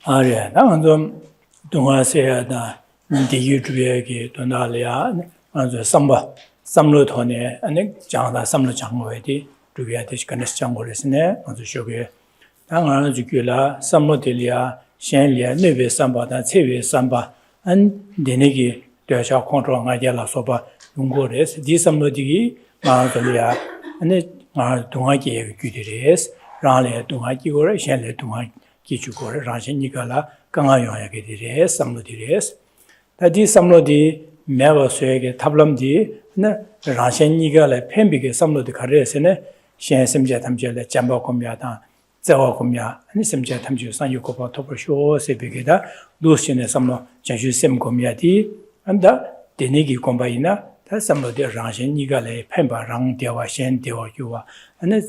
아래 나는 동화세야다 디유주에게 돈알이야 아주 삼로톤에 아니 장다 삼로 장고에디 두개한테 시간에서 장고랬네 아주 쇼게 당하는 주길라 삼로딜이야 셴리아 네베 삼바다 체베 삼바 안 데네기 대샤 컨트롤 가야라 소바 용고레스 디삼로디기 마들이야 아니 동화기에 규디레스 라레 동화기고래 셴레 동화 기주고래 라신니가라 강아요하게 되레스 삼로디레스 다디 삼로디 매워서에게 탑람디 네 라신니가래 펜비게 삼로디 가레스네 셴심제 탐제래 잠바콤야다 자와콤야 아니 심제 탐주 산유고바 토프쇼 세비게다 도시네 삼로 자주셈콤야디 안다 데니기 콤바이나 다 삼로디 라신니가래 펜바랑 대와 셴 대와 유와 아니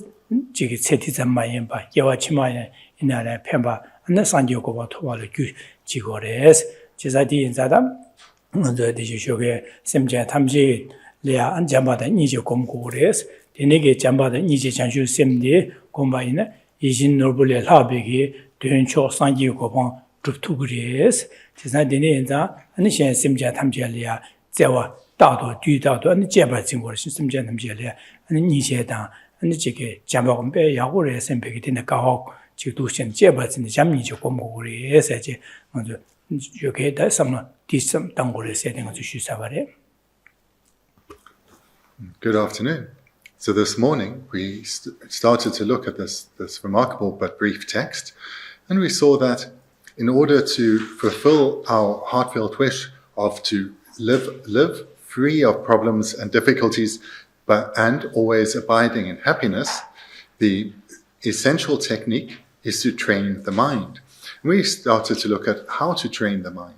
지기 세티잠마인바 예와치마에 이나래 펜바 안나 산유고바 토바를 규 지고레스 제자디 인자다 먼저 디시쇼게 심제 탐지 레아 안잠바다 니제 곰고레스 데니게 잠바다 니제 장주 셈디 콤바이나 이신 노블레 하베기 된초 산지고방 줍투그레스 제자디네 인자 아니 셴 심제 탐지리아 제와 다도 뒤다도 아니 제바 진고르 심제 탐지리아 아니 니제다 아니 지게 잠바곰 빼 야고레 셈베기 되네 가호 지도신 제바진 잠니죠 곰고레스 제 먼저 요게 다 삼나 디섬 당고레 세딩을 주시사바레. Good afternoon. So this morning we started to look at this remarkable but brief text, and we saw that in order to fulfill our heartfelt wish of to live free of problems and difficulties, and always abiding in happiness, the essential technique is to train the mind. And we started to look at how to train the mind,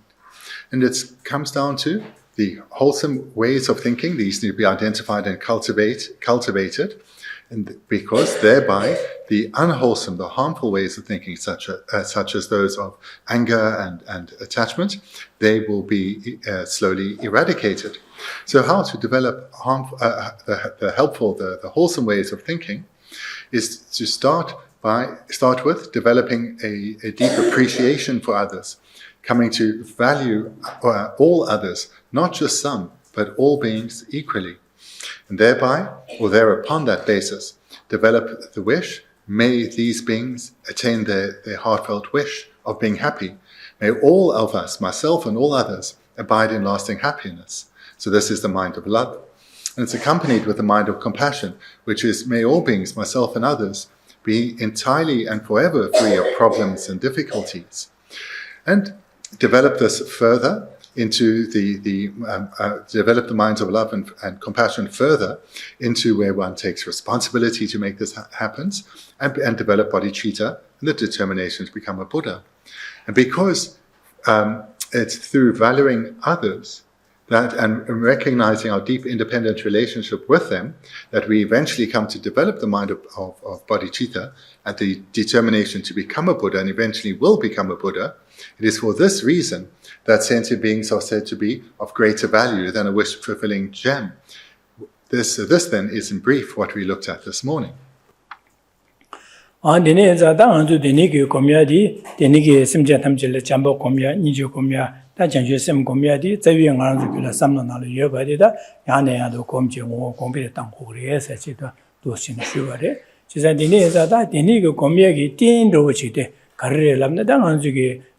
and it comes down to the wholesome ways of thinking. These need to be identified and cultivated, and because thereby the unwholesome, the harmful ways of thinking, such as those of anger and attachment, they will be slowly eradicated. So, how to develop the wholesome ways of thinking, is to start with developing a deep appreciation for others, coming to value all others, not just some, but all beings equally. And thereby, or thereupon that basis, develop the wish, may these beings attain their heartfelt wish of being happy. May all of us, myself and all others, abide in lasting happiness. So this is the mind of love. And it's accompanied with the mind of compassion, which is, may all beings, myself and others, be entirely and forever free of problems and difficulties. And develop this further into develop the minds of love and compassion further into where one takes responsibility to make this happen, and develop bodhicitta and the determination to become a Buddha. And because it's through valuing others and recognizing our deep independent relationship with them that we eventually come to develop the mind of bodhicitta and the determination to become a Buddha, and eventually will become a Buddha. It is for this reason that sentient beings are said to be of greater value than a wish-fulfilling gem. This then is in brief what we looked at this morning.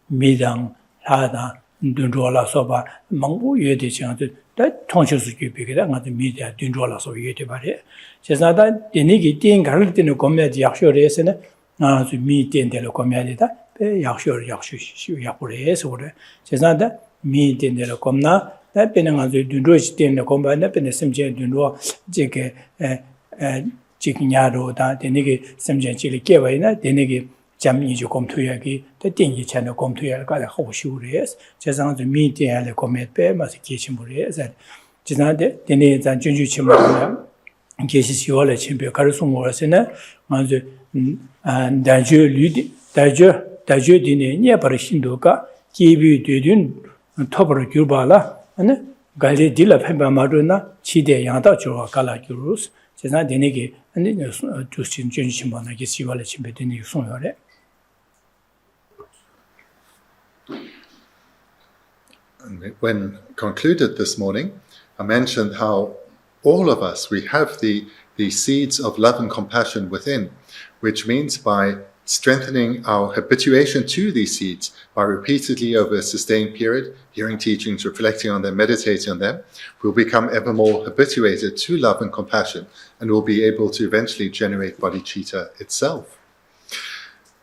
미당 하다 둔조라 소바 망부 예대 지한테 다 통치수 규비게다 가도 미디어 둔조라 소 예대 바래 제사다 데니기 띵 가를 때는 고메지 약쇼레스네 아주 미된데로 고메리다 배 약쇼 약보레스 오래 제사다 미된데로 고나 다 배는 아주 둔조시 때는 고바나 배는 심제 둔조 제게 지기냐로다 데니기 심제 지리 깨와이나 데니기 잠니죠 검토야기 대땡이 채널 검토야가 하고시우레스 제상도 미디어에 코멘트 마스 계시무레스 지난데 데네 잔 준주치마나 계시시월에 침배 가르송월에서는 먼저 다주디네 니아바르신도가 기비되든 토버를 규바라 아니 갈리딜라 펜바마르나 치대 양다 조가 갈라규루스 제가 데네게 아니 주신 준주치마나 계시월에 침배 데네 송월에 when concluded this morning, I mentioned how all of us, we have the seeds of love and compassion within, which means by strengthening our habituation to these seeds, by repeatedly over a sustained period, hearing teachings, reflecting on them, meditating on them, we'll become ever more habituated to love and compassion, and we'll be able to eventually generate bodhicitta itself.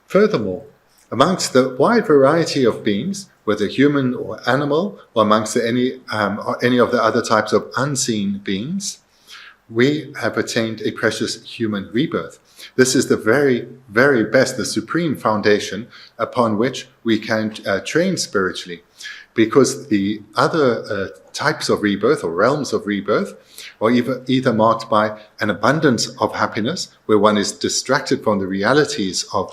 Furthermore, amongst the wide variety of beings, whether human or animal, or amongst any of the other types of unseen beings, we have attained a precious human rebirth. This is the very, very best, the supreme foundation upon which we can train spiritually. Because the other types of rebirth or realms of rebirth are either marked by an abundance of happiness, where one is distracted from the realities of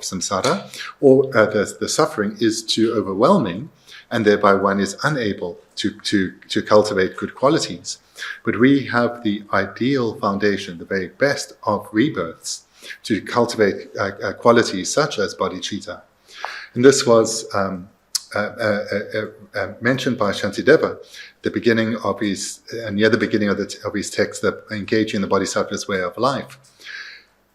samsara, or the suffering is too overwhelming, and thereby one is unable to cultivate good qualities. But we have the ideal foundation, the very best of rebirths, to cultivate qualities such as bodhicitta. And this was mentioned by Shantideva, near the beginning of his text, that engaging in the bodhisattva's way of life.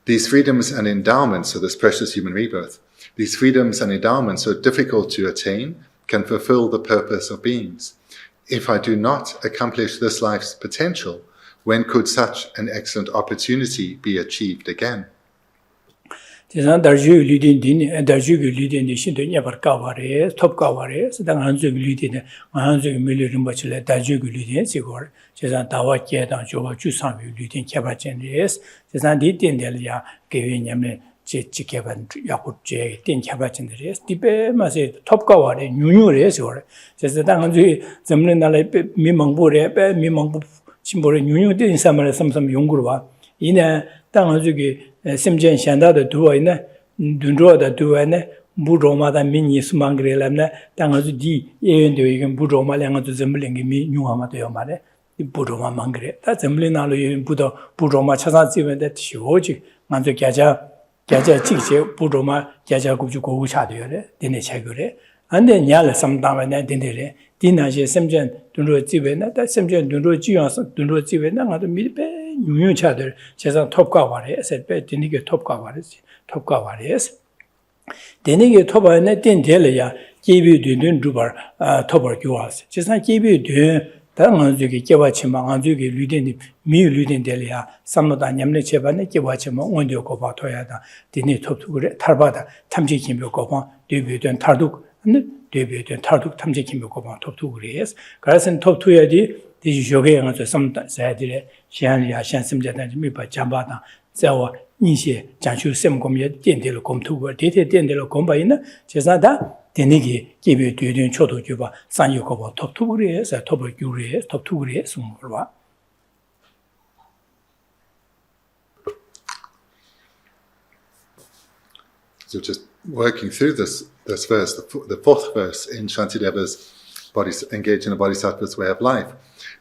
These freedoms and endowments, so this precious human rebirth, these freedoms and endowments are difficult to attain, can fulfill the purpose of beings. If I do not accomplish this life's potential, when could such an excellent opportunity be achieved again? Tisan darju lidin din darju lidin din shin de bar kaware top kaware sedang hanzu lidin hanzu mili rimbachile darju lidin sigor tisan dawa ke dan jo chu sang lidin keba chen res tisan di tin del ya ge nyame che chikeban ya ku che tin keba chen res dibe ma se top kaware nyunyu res sigor tisan hanzu zamlen dal mi mangbu re pe mi mangbu chimbo nyunyu din samare samsam yonggur wa ina tang hanzu ge 심전 현다의 두어이네 dunroda duane budomada mini sumangrelamne 당아주 디 예연도 이건 부도마 량아주 점블링이 미 뉴하마도요 말에 이 부도마 망그레 다 점블리나로 부도마 차사지면데 티오지 만저 겨자 직제 부도마 겨자 구주 고구차도요래 되네 체그래 안데 냐를 삼담에 된데래 디나제 심전 dunro 지베나 다 심전 dunro 지어서 dunro 지베나 나도 미베 유유차들 제가 톱과 말해 에셋베 디니게 톱과 말이지 톱과 말이에스 디니게 톱아네 딘델이야 기비드는 두버 톱을 교화스 제가 기비드 다른 저기 개와치만 안저기 류된이 미 류된델이야 삼노다 냠네 제반에 개와치만 온dio 고바토야다 디니 톱도 그래 탈바다 탐지kim묘 고바 데비된 탈둑 데비된 탈둑 탐지kim묘 고바 톱도 그래스 그래서 톱투야디 디조게 양아서 삼다 사야디레 시안이야 시안심자단 미바 잠바다 자와 인시 장슈 셈곰에 덴델로 검투고 데데 덴델로 검바이나 제사다 데니기 기비 뒤든 초도 주바 산유고바 톱투그리에서 톱을 규리에 톱투그리에 숨을와 So just working through this verse, the fourth verse in Shantideva's engage in a bodhisattva's way of life.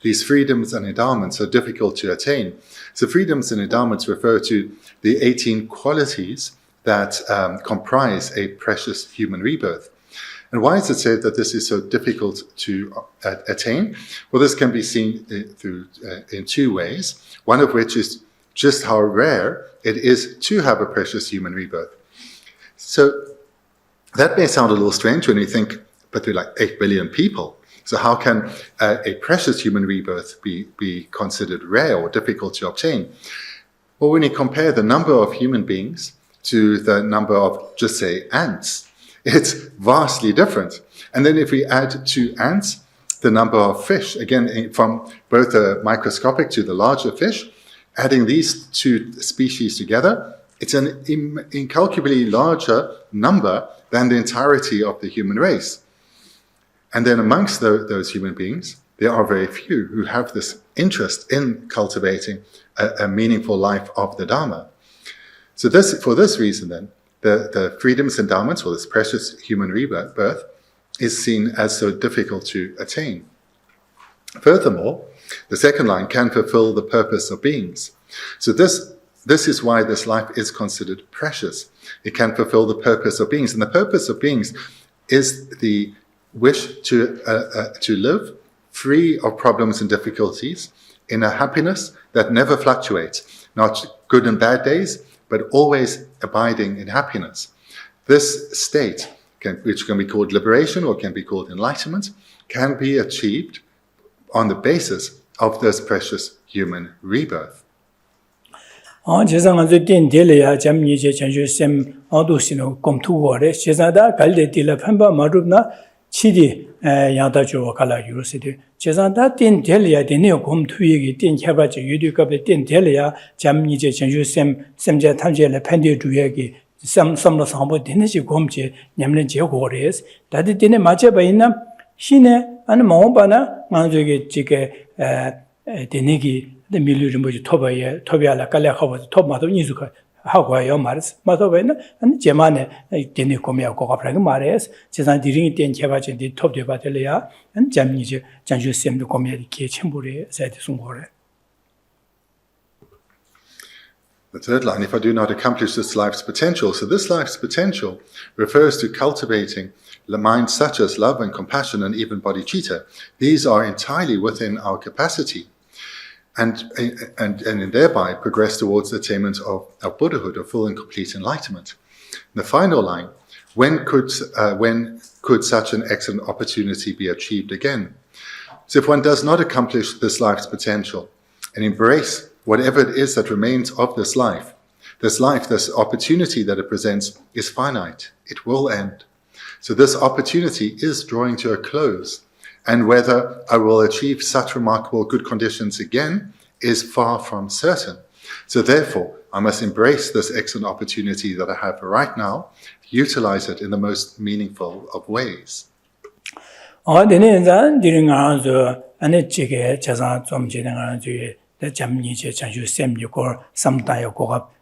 These freedoms and endowments are difficult to attain. So freedoms and endowments refer to the 18 qualities that comprise a precious human rebirth. And why is it said that this is so difficult to attain? Well, this can be seen in two ways, one of which is just how rare it is to have a precious human rebirth. So that may sound a little strange when you think, but there are like 8 billion people. So how can a precious human rebirth be considered rare or difficult to obtain? Well, when you compare the number of human beings to the number of, just say, ants, it's vastly different. And then if we add to ants, the number of fish, again, from both the microscopic to the larger fish, adding these two species together, it's an incalculably larger number than the entirety of the human race. And then amongst those human beings, there are very few who have this interest in cultivating a meaningful life of the Dharma. So for this reason then, the freedoms and endowments, or this precious human rebirth, is seen as so difficult to attain. Furthermore, the second line can fulfill the purpose of beings. So this is why this life is considered precious. It can fulfill the purpose of beings. And the purpose of beings is the wish to live free of problems and difficulties in a happiness that never fluctuates, not good and bad days, but always abiding in happiness. This state, which can be called liberation or can be called enlightenment, can be achieved on the basis of this precious human rebirth. 제상한테 딘델이야 잠니제 전주심 어두시노 검투거래 제사다 갈데딜라 판바 마루나 치디 야다죠 갈라 유로시디 제사다 딘델이야 되네요 검투얘기 딘해바지 유디급에 딘델이야 잠니제 전주심 샘제 탐제를 판디 주얘기 삼삼로 상보 되는지 검지 냠는 제고래스 다디 되네 맞아봐 있나 신에 아니 뭐바나 만족이 지게 되네기 the million was Tobia, Tobia, Kalakova, Tomato, Nizuka, Hawaii, Mars, Matovena, and Gemane, Denicomia, Coca Mares, Cezanne Dirinity and Cavach, the top de Batelia, and Jamnija, Janju Sem the Comia, Chimbure, said Sungore. The third line, if I do not accomplish this life's potential. So this life's potential refers to cultivating the minds such as love and compassion and even bodhicitta. These are entirely within our capacity. And thereby progress towards the attainment of Buddhahood, of full and complete enlightenment. And the final line, when could such an excellent opportunity be achieved again? So if one does not accomplish this life's potential and embrace whatever it is that remains of this opportunity that it presents is finite. It will end. So this opportunity is drawing to a close. And whether I will achieve such remarkable good conditions again is far from certain. So therefore, I must embrace this excellent opportunity that I have right now, utilize it in the most meaningful of ways.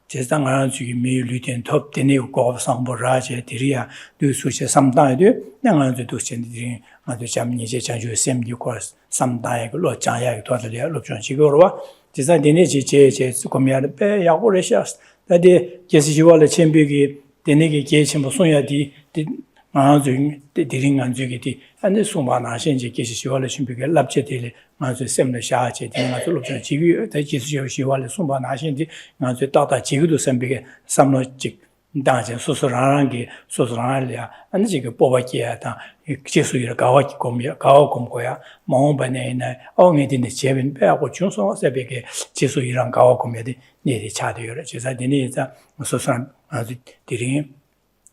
제상하는 주기 미율리된 톱되네요 고 상보라제 디리아 두수체 삼다에도 양한도 도신들이 아주 잠니제 자주 셈디고 삼다에 로 장야에 도들이야 롭전시고로와 제산데네 제제 고미야를 빼 야고레샤스 다데 제시지월의 챔비기 데네게 계신 소야디 아주 디링한 주기디 안에 소마나신 제 계시지월의 챔비게 랍제들이 아주 셈의 샤제 디나서 롭전시기 대지시월의 소마나신디 아주 따다 지구도 셈비게 삼로직 다제 소소라랑게 소소라알이야 아니 지금 뽑아기야다 제수이를 가와기 공이야 가와 공고야 마음반에나 어미딘의 제빈 배하고 중소세비게 제수이랑 가와 공이야디 네리 차도요 제사디니자 소소한 아주 디링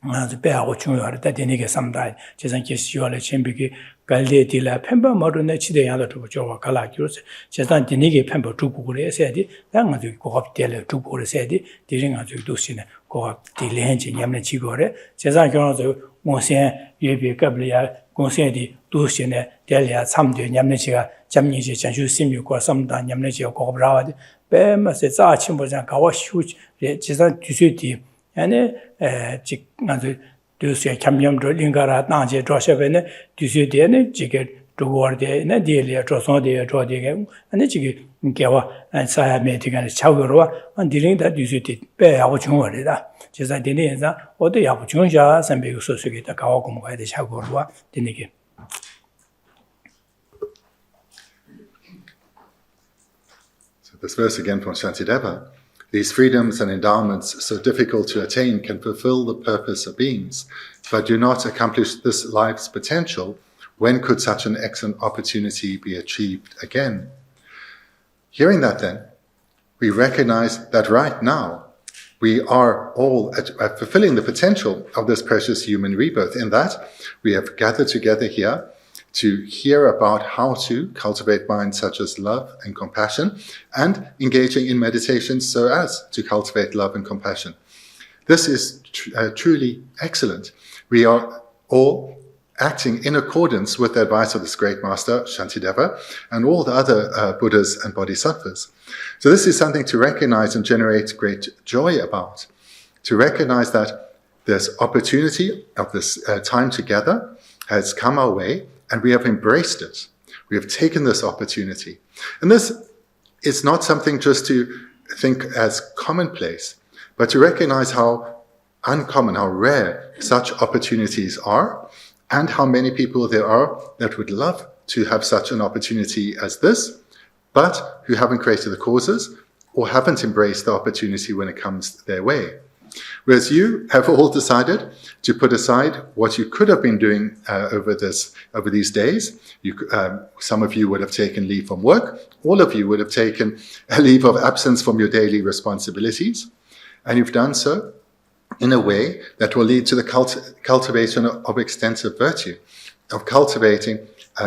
아주 배하고 중요하다 되니게 삼다 제산 계시월의 챔비게 갈데딜라 펜바 머르네 치대야도 두고 저와 갈라기로서 제산 디니게 펜바 두고 그래서야디 당아주 고갑텔 두고 그래서야디 디링 아주 도시네 고갑 딜렌지 냠네 지고래 제산 경우서 모신 예비 갑리야 공생디 도시네 델리아 참되 냠네 지가 잠니지 전주 심유고 삼다 냠네 지가 고갑라와디 배마세 자침보장 가와 휴 제산 뒤수디 아니 직 아주 두세 cam염도 링가라 나제 조셔베네 두세데네 지게 두고르데네 딜리아 조선데 조데게 아니 지게 개와 사야메디가 차고로와 안디링다 두세데 빼하고 중월이다 제가 되네자 어디 야고 중샤 선배고 소속이다 가고 공부해야 돼 차고로와 되네게 So this verse again from Shantideva. These freedoms and endowments so difficult to attain can fulfill the purpose of beings, but do not accomplish this life's potential. When could such an excellent opportunity be achieved again? Hearing that then, we recognize that right now we are all at fulfilling the potential of this precious human rebirth, in that we have gathered together here to hear about how to cultivate minds such as love and compassion, and engaging in meditation so as to cultivate love and compassion. This is truly excellent. We are all acting in accordance with the advice of this great master, Shantideva, and all the other Buddhas and Bodhisattvas. So this is something to recognize and generate great joy about, to recognize that this opportunity of this time together has come our way, and we have embraced it. We have taken this opportunity. And this is not something just to think as commonplace, but to recognize how uncommon, how rare such opportunities are, and how many people there are that would love to have such an opportunity as this, but who haven't created the causes or haven't embraced the opportunity when it comes their way. Whereas you have all decided to put aside what you could have been doing over these days. Some of you would have taken leave from work. All of you would have taken a leave of absence from your daily responsibilities. And you've done so in a way that will lead to the cultivation of extensive virtue, of cultivating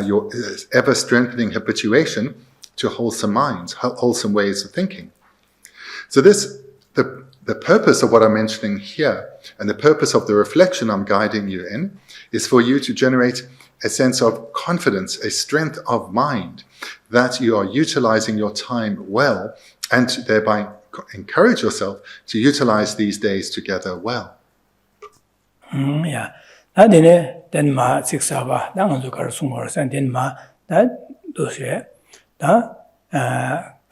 your ever-strengthening habituation to wholesome minds, wholesome ways of thinking. So the purpose of what I'm mentioning here, and the purpose of the reflection I'm guiding you in, is for you to generate a sense of confidence, a strength of mind, that you are utilizing your time well, and thereby encourage yourself to utilize these days together well. Yeah. That then ma siksaba, that sungor, and then ma that does that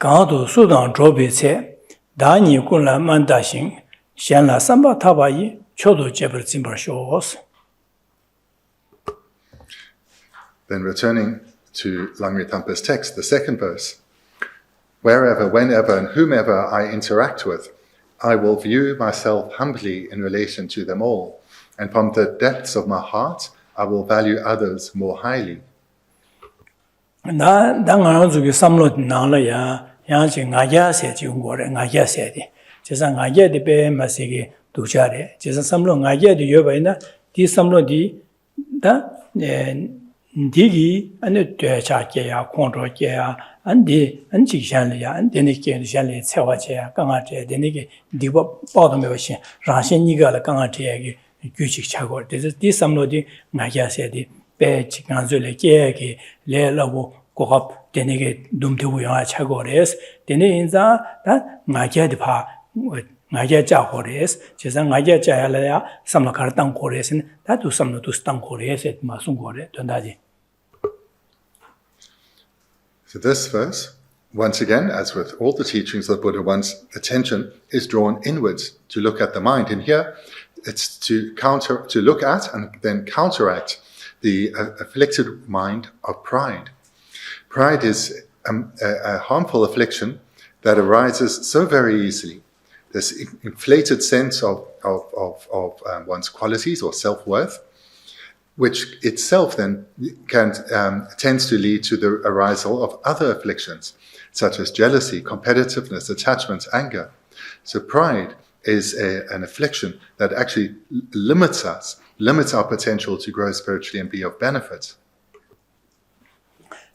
Gado Sudan Drobice. Dani Kula Mandashing, Shanla Samba Tabai, Chodo Jebel Zimber shows. Then returning to Langri Tangpa's text, the second verse. Wherever, whenever, and whomever I interact with, I will view myself humbly in relation to them all, and from the depths of my heart, I will value others more highly. 양지 나야세 중고래 나야세디 제상 나야디 베 마시기 두자래 제상 삼로 나야디 여바이나 디 삼로디 다 디기 안에 되자게야 콘로게야 안디 안지샹리야 안데니게 샹리 세와제야 강아제 데니게 디버 빠도메오신 라신니가라 강아제야기 규칙 차고 데서 디 삼로디 나야세디 베 지간줄레게기 레라고 고갑 데네게 dumtewu yang chagores dene inza da ngaja de pha ngaja cha gores jesa ngaja cha ya la ya samla kar tang gores da tu samno tu stang gores et ma sung gore dondaji. So this verse, once again, as with all the teachings of Buddha, one's attention is drawn inwards to look at the mind, and here it's to look at and then counteract the afflicted mind of pride. Pride is a harmful affliction that arises so very easily. This inflated sense of one's qualities or self-worth, which itself then tends to lead to the arisal of other afflictions, such as jealousy, competitiveness, attachment, anger. So pride is an affliction that actually limits our potential to grow spiritually and be of benefit.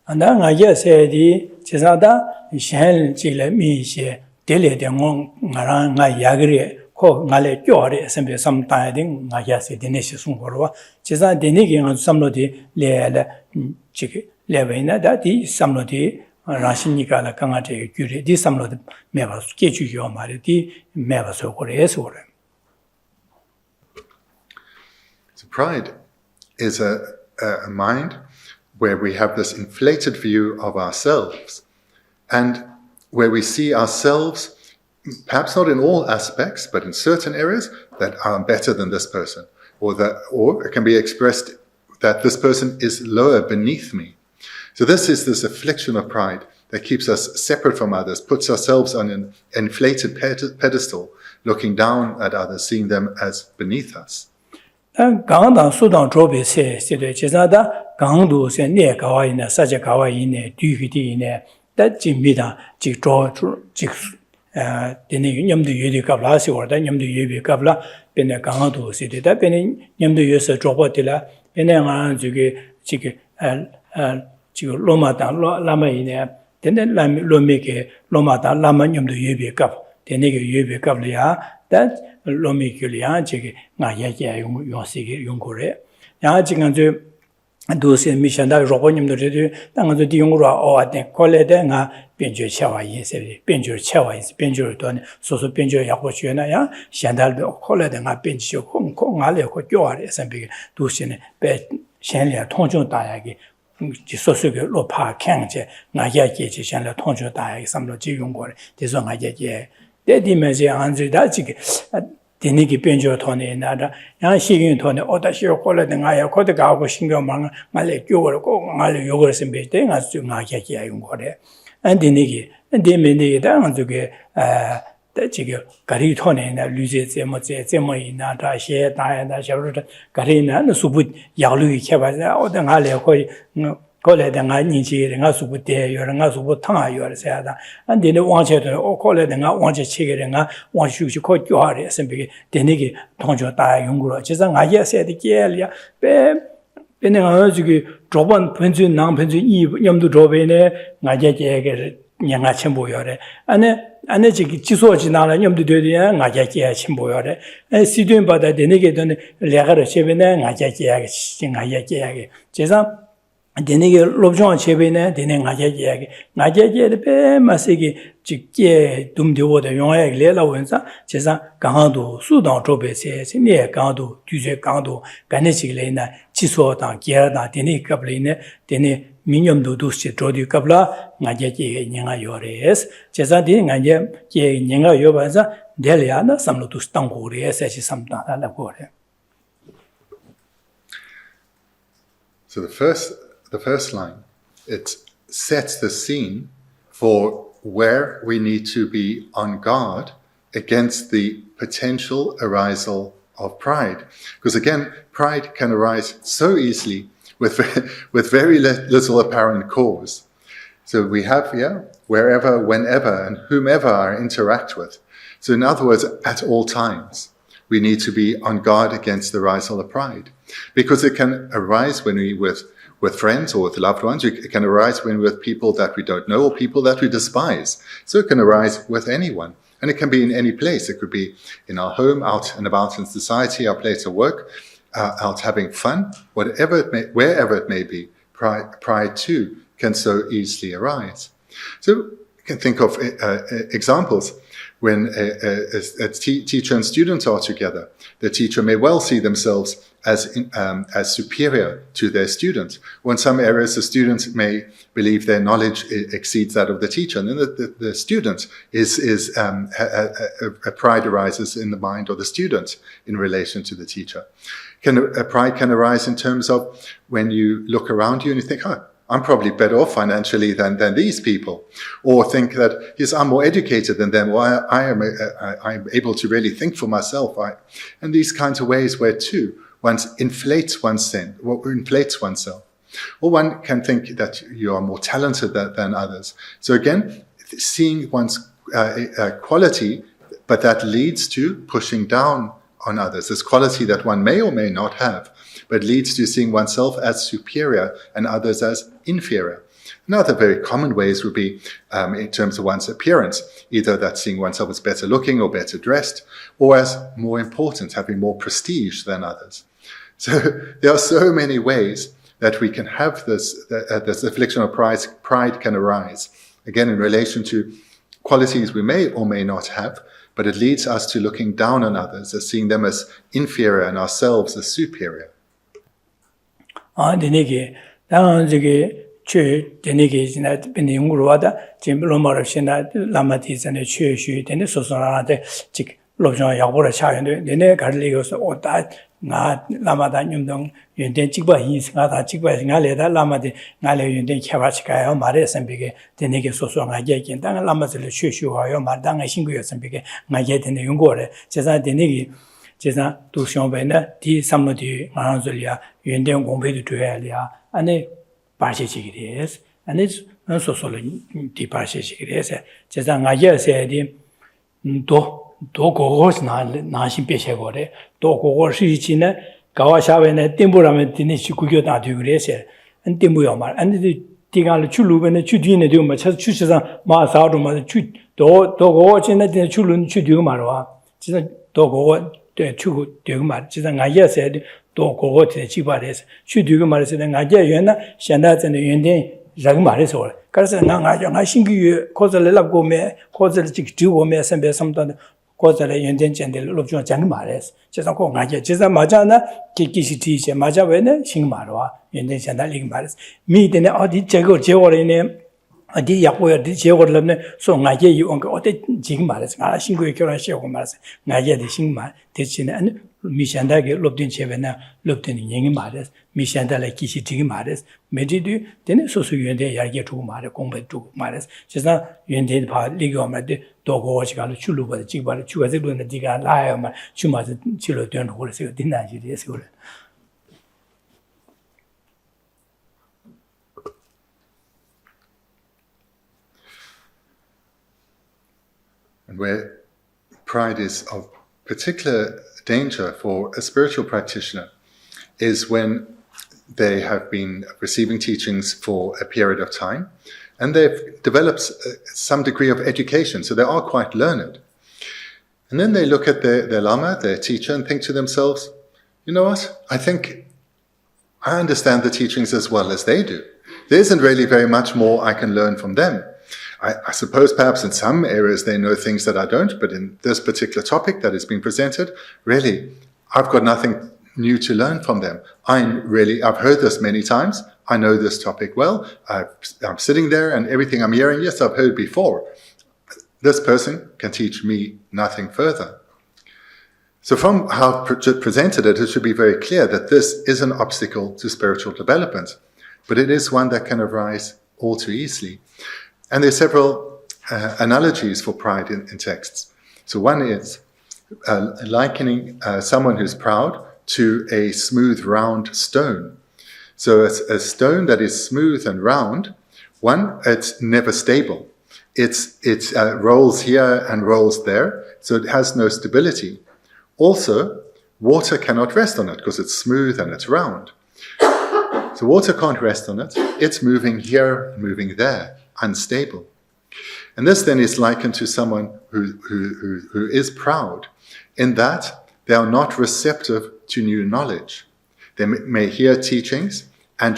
And then I just said, Cesada, Shan Chile Miche, Dele de Ngaranga Yagri, Ko Nale Jore, some tiding, I just said, Denisha Sungorova, Cesa deniging on somebody, Levena, that is somebody, Rashinika, la Kangate, Curie, this somebody, Meva, Sketch your marity, Meva so or. So pride is a mind where we have this inflated view of ourselves, and where we see ourselves, perhaps not in all aspects, but in certain areas, that are better than this person, or it can be expressed that this person is lower beneath me. So this affliction of pride that keeps us separate from others, puts ourselves on an inflated pedestal, looking down at others, seeing them as beneath us. 강당 수당 조비세 시대 제자다 강도세 네 가와이네 사제 가와이네 뒤휘디네 다짐미다 직조 직 데네 냠도 예디 갑라시 워다 냠도 예비 갑라 베네 강도 시대다 베네 냠도 예서 조버딜라 베네가 지게 지금 로마다 라마이네 데네 로미게 로마다 라마 냠도 예비 갑 데네게 예비 갑리야 다 로미큐리아 지게 나야게 용시게 용고래 야 지금 저 도시 미션다 로보님들이 당도 디용으로 어왔대 콜레데 나 변조 차와이 세비 변조 차와이 변조를 돈 소소 변조 약고 주나야 현달도 콜레데 나 변조 콩콩 알레 고 교아레 선비 도시네 배 현리아 통중 다야기 소소게 로파 캔제 나야게 지션을 통중 다야기 삼로 지용고래 대소 나야게 대디메제 안지다 지게 데니기 변조 돈에 나다 양 시긴 돈에 어다시 콜레는 아야 코드 가고 신경만 말레 교걸 꼭 말레 요걸 선배 때 가서 나게야 용 거래 안 데니기 데메니기 당 저게 지금 가리 돈에 나 류제제 뭐제 나다 셰 다야다 샤르다 가리나 수부 야루이 켜봐자 어떤 할래 거의 콜레다가 니지가 수부대 여러가 수부 탕아 요르세다 안데네 왕체도 콜레다가 왕체 체계가 왕슈시 코 교하래 선비게 데네게 통조 다 용구로 지상 아예 세디게리아 베네가 저기 조번 편주 남 편주 이 염도 조베네 나제게게 냥아 첨보요래 안에 저기 지소지 나라 염도 되리야 나제게 첨보요래 시드인 바다 데네게 돈 레가르 셰베네 나제게 싱아예게 지상 데네게 롭종 체베네 데네 나제게 베 마세기 직게 둠되고도 용하게 레라원사 제상 강도 수당 조베세 신의 강도 규제 강도 간내식레나 지소당 게다 데네 갑레네 데네 민염도 도시 조디 갑라 나제게 냥아 요레스 제상 데 나제 게 냥아 요바사 델야나 삼로도 땅고레스 시 삼다나 고레. So the first line, it sets the scene for where we need to be on guard against the potential arisal of pride. Because again, pride can arise so easily with very little apparent cause. So we have, wherever, whenever, and whomever I interact with. So in other words, at all times, we need to be on guard against the arisal of pride. Because it can arise when we with friends or with loved ones. It can arise when we're with people that we don't know or people that we despise. So it can arise with anyone. And it can be in any place. It could be in our home, out and about in society, our place of work, out having fun, wherever it may be. Pride too can so easily arise. So you can think of examples when a teacher and student are together. The teacher may well see themselves as superior to their student. Or in some areas, the student may believe their knowledge exceeds that of the teacher, and then the student a pride arises in the mind of the student in relation to the teacher. Pride can arise in terms of when you look around you and you think, I'm probably better off financially than these people, or think that yes, I'm more educated than them, or I'm able to really think for myself. And these kinds of ways where too one inflates oneself, or one can think that you are more talented than others. So again, seeing one's quality, but that leads to pushing down on others. This quality that one may or may not have, but leads to seeing oneself as superior and others as inferior. Another very common ways would be in terms of one's appearance, either that seeing oneself as better looking or better dressed, or as more important, having more prestige than others. So there are so many ways that we can have this affliction of pride can arise, again in relation to qualities we may or may not have, but it leads us to looking down on others, as seeing them as inferior and ourselves as superior. 데네게 저기 데네게 지나 bendigo 와다 지금 로마르시나 라마티스네 최슈 데네 소소라한테 즉 로정 약보를 차는데 내내 가르리고서 오다 나 라마다 님동 연된 찍바 인스가다 찍바 생활에다 라마데 나래 연된 캬바치가요 말에 선비게 데네게 소소하게 긴당 라마들 최슈와요 말당의 신구여 선비게 나게 되는 용거래 제사 데네게 제사 도시원배나 디 삼모디 마한줄이야 연된 공부도 줘야리야 안에 바시지기리스 안에 소소를 디 바시지기리스 제사 나게세디 도 고고스 나신 빼셔거래 도 고고스 이치네 가와샤베네 템보라면 디네 시구교 다 되그래세 안 템보요 말 안데 디가를 출루베네 주디네 되면 차 추시상 마사도 마 추도 고고치네 디네 출루는 추디고 말와 진짜 도 고고 네 추고 되고 말 진짜 나게세 도 고고티 지바레스 추디고 말에서 나게 연나 현다전의 연대 라고 말해서 그래서 나 신규 코즈를 납고메 코즈를 지키고메 선배 섬도 고자의 연전전들 롭중 장 말했어. 제가 꼭 나게 제가 맞아나 기기시티제 맞아외네 신 말와 연전전달 이 말했어. 미드네 어디 제거 제월이네 어디 약고야 제거를 소 나게 이온 거 어때 지금 말해서 아 신고에 결혼하시고 말해서 나게 대신 말 대신에 미션다게 롭든 제베나 롭든 얘기 말해서 미션다래 기시 지금 말해서 메디도 되는 소수연대 이야기 두고 말해 공부 두고 말해서 제가 연대 봐 리고마데 도고지가 출루버 지바를 추가적으로 네가 라야만 주마서 치료 되는 거 그래서 된다지 그래서 그래. And where pride is of particular danger for a spiritual practitioner is when they have been receiving teachings for a period of time and they've developed some degree of education, so they are quite learned. And then they look at their lama, their teacher, and think to themselves, you know what, I think I understand the teachings as well as they do. There isn't really very much more I can learn from them. I suppose perhaps in some areas they know things that I don't, but in this particular topic that is being presented, really, I've got nothing new to learn from them. I've heard this many times. I know this topic well. I'm sitting there and everything I'm hearing, yes, I've heard before. This person can teach me nothing further. So from how presented it should be very clear that this is an obstacle to spiritual development, but it is one that can arise all too easily. And there are several analogies for pride in texts. So one is likening someone who's proud to a smooth, round stone. So a stone that is smooth and round, it's never stable. It rolls here and rolls there, so it has no stability. Also, water cannot rest on it because it's smooth and it's round. So water can't rest on it. It's moving here, moving there. Unstable. And this then is likened to someone who is proud in that they are not receptive to new knowledge. They may hear teachings and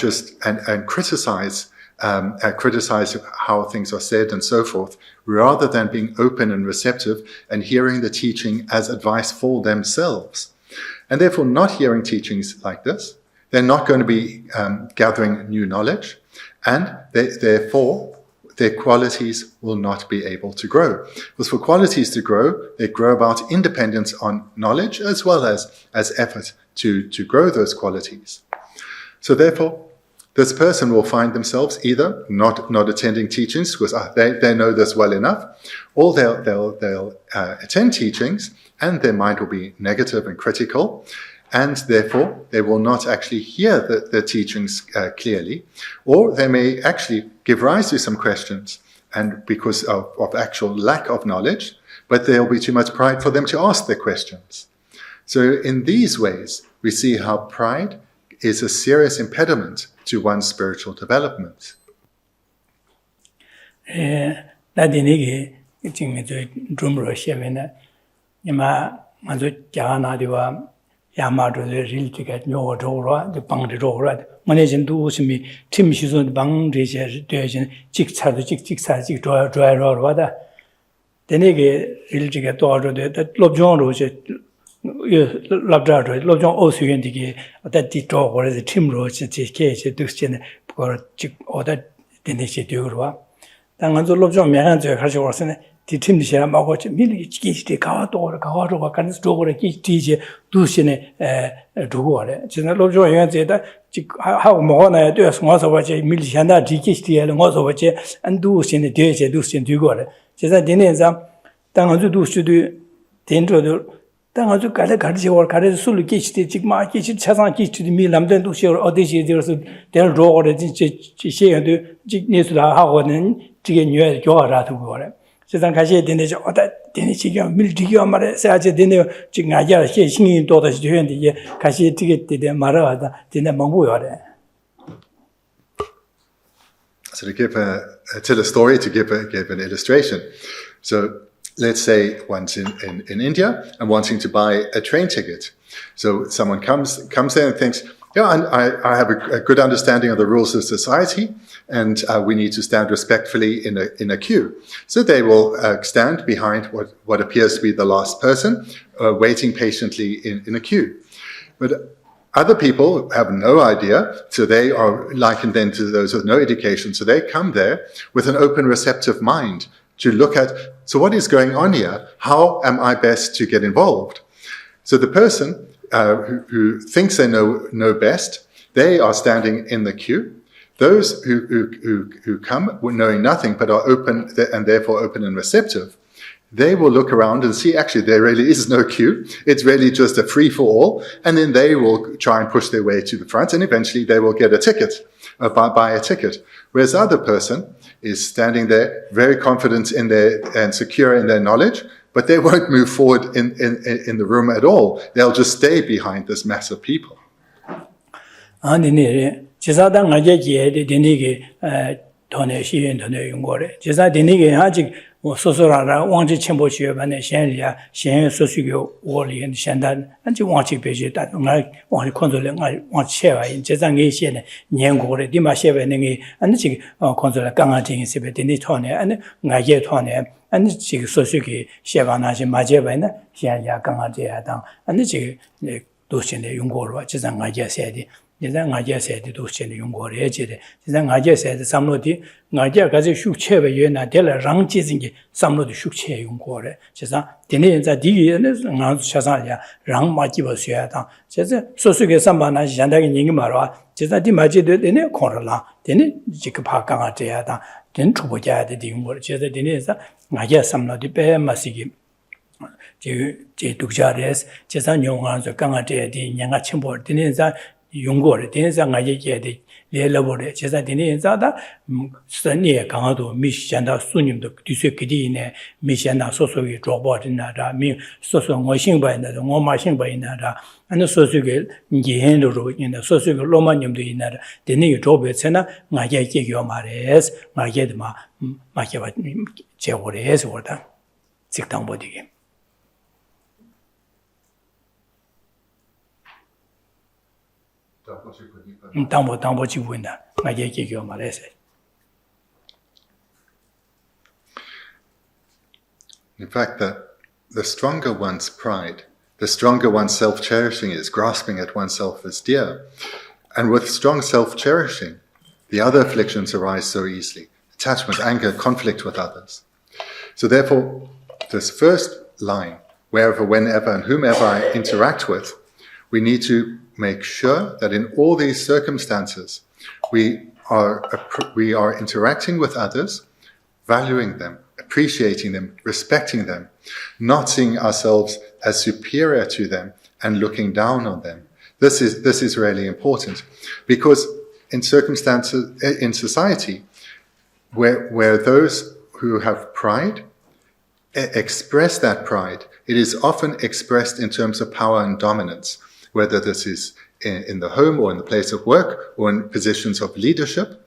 criticize how things are said and so forth, rather than being open and receptive and hearing the teaching as advice for themselves. And therefore, not hearing teachings like this, they're not going to be gathering new knowledge, and therefore their qualities will not be able to grow. Because for qualities to grow, they grow about independence on knowledge as well as effort to grow those qualities. So therefore, this person will find themselves either not attending teachings because they know this well enough, or they'll attend teachings and their mind will be negative and critical, and therefore they will not actually hear the teachings clearly, or they may actually give rise to some questions, and because of actual lack of knowledge, but there will be too much pride for them to ask their questions. So in these ways, we see how pride is a serious impediment to one's spiritual development. 야마도 릴티가 뇨도로 방리로라 만해진도 웃음이 팀 시선 방리제 되어진 직차도 직사직 조여로와다 되네게 릴티가 도와줘도 롭종으로 이제 랍자로 롭종 오수연디게 어디 도고래서 팀으로 지게 이제 뜻이네 그걸 직 어디 되네시 되고와 당한도 롭종 매한저 가지고 왔으네 디팀시야 마고 밀이 기시대 가와도가 간스 도고래 기티제 두신에 두고래 진짜 로조 영제다 하고 먹어놔야 돼 송어서 버지 밀시한다 디기시대를 먹어서 버지 안 두신에 되제 두신 두고래 진짜 되네자 당한도 두시도 된저도 당한도 가르치고 가르치 술 기시대 직마 기시 차상 기시대 밀람된 두시 어디시 되어서 될 로고래 진짜 시에도 직내수라 하고는 지게 녀 교하라 두고래 세상 가시에 되네죠. 어다 되네지가 밀디기와 말에 세아제 되네요. 지금 아야 신이 도다시 되는데 이제 가시에 되게 되네 말아다 되네 먹고요래. So to tell a story, to give an illustration. So let's say one's in India and wanting to buy a train ticket. So someone comes there and thinks, yeah, I have a good understanding of the rules of society, and we need to stand respectfully in a queue. So they will stand behind what appears to be the last person, waiting patiently in a queue. But Other people have no idea, so they are likened then to those with no education. So they come there with an open, receptive mind to look at, so what is going on here? How am I best to get involved? So the person who thinks they know best, they are standing in the queue. Those who come knowing nothing but are open and therefore open and receptive, they will look around and see actually there really is no queue. It's really just a free-for-all. And then they will try and push their way to the front, and eventually they will get a ticket, buy a ticket. Whereas the other person is standing there very confident in and secure in their knowledge, but they won't move forward in the room at all. They'll just stay behind this mass of people. 소소라라 왕지 첨보시에 반에 셴리아 셴 소수교 월리 셴단 안지 왕지 베지 다 왕지 컨트롤 왕체와 제장의 시에 년고래 디마셰베능이 안지 컨트롤 강화ting 세베 디니 토네 안 나게 토네 안지 소수기 셰바나시 마제바이나 셴야 강화제야당 안지 도신의 용고로 제장하게 세디 제장 아제세도 도시에 용고를 해지래. 제장 아제세도 삼로디 나제 가지 슈체베 예나 될 랑지진기 삼로디 슈체 용고래. 제장 디네자 디에는 나도 차상야 랑 마지버셔야다. 제가 소수게 삼바나 잔다기 얘기 말아. 제가 디 마지도 되네 코라라. 되네 지금 바강아 돼야다. 된 초보자야 돼 용고를. 제가 디네자 나제 삼로디 빼 마시기 제 독자레스 제가 용한서 강아데 디 냥아 첨보 디네자 용고를 대상 아예게 레러버에 제가 되는자다 선의에 강화도 미시한다 수님도 뒤세기디네 미시한다 소소기 조버드나다 미 소소 어싱바이나다 오마싱바이나다 아니 소소게 이해로 있는 소소게 로마님도 있나다 되는 조버에서나 아예게요 말해서 아예드마 마케바 제고래서 보다 직당 보디게 In fact, the stronger one's pride, the stronger one's self-cherishing is, grasping at oneself as dear. And with strong self-cherishing, the other afflictions arise so easily. Attachment, anger, conflict with others. So therefore, this first line, wherever, whenever, and whomever I interact with, we need to make sure that in all these circumstances, we are interacting with others, valuing them, appreciating them, respecting them, not seeing ourselves as superior to them and looking down on them. This is really important, because in circumstances in society where those who have pride express that pride, it is often expressed in terms of power and dominance. Whether this is in the home or in the place of work or in positions of leadership,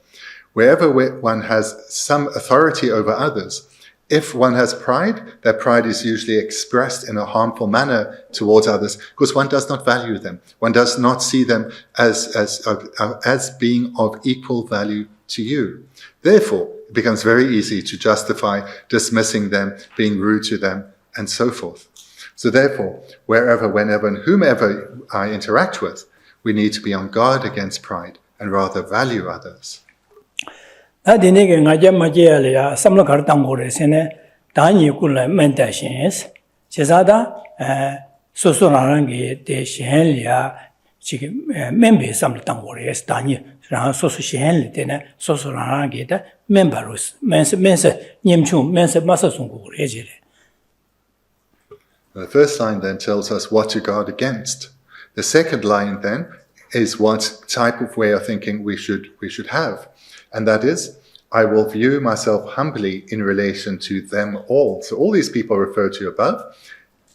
wherever one has some authority over others, if one has pride, that pride is usually expressed in a harmful manner towards others because one does not value them. One does not see them as being of equal value to you. Therefore, it becomes very easy to justify dismissing them, being rude to them, and so forth. So therefore, wherever, whenever, and whomever I interact with, we need to be on guard against pride and rather value others. Adinege ngajamajeya samlo kartangore dani kula mentashes chezada sosorangi de shenlia chiki membe samlo tangore dani ran soso shenli dene sosorangi da membarus mense nyemchu mense masasungure ejere. The first line then tells us what to guard against. The second line then is what type of way of thinking we should have. And that is, I will view myself humbly in relation to them all. So all these people referred to above,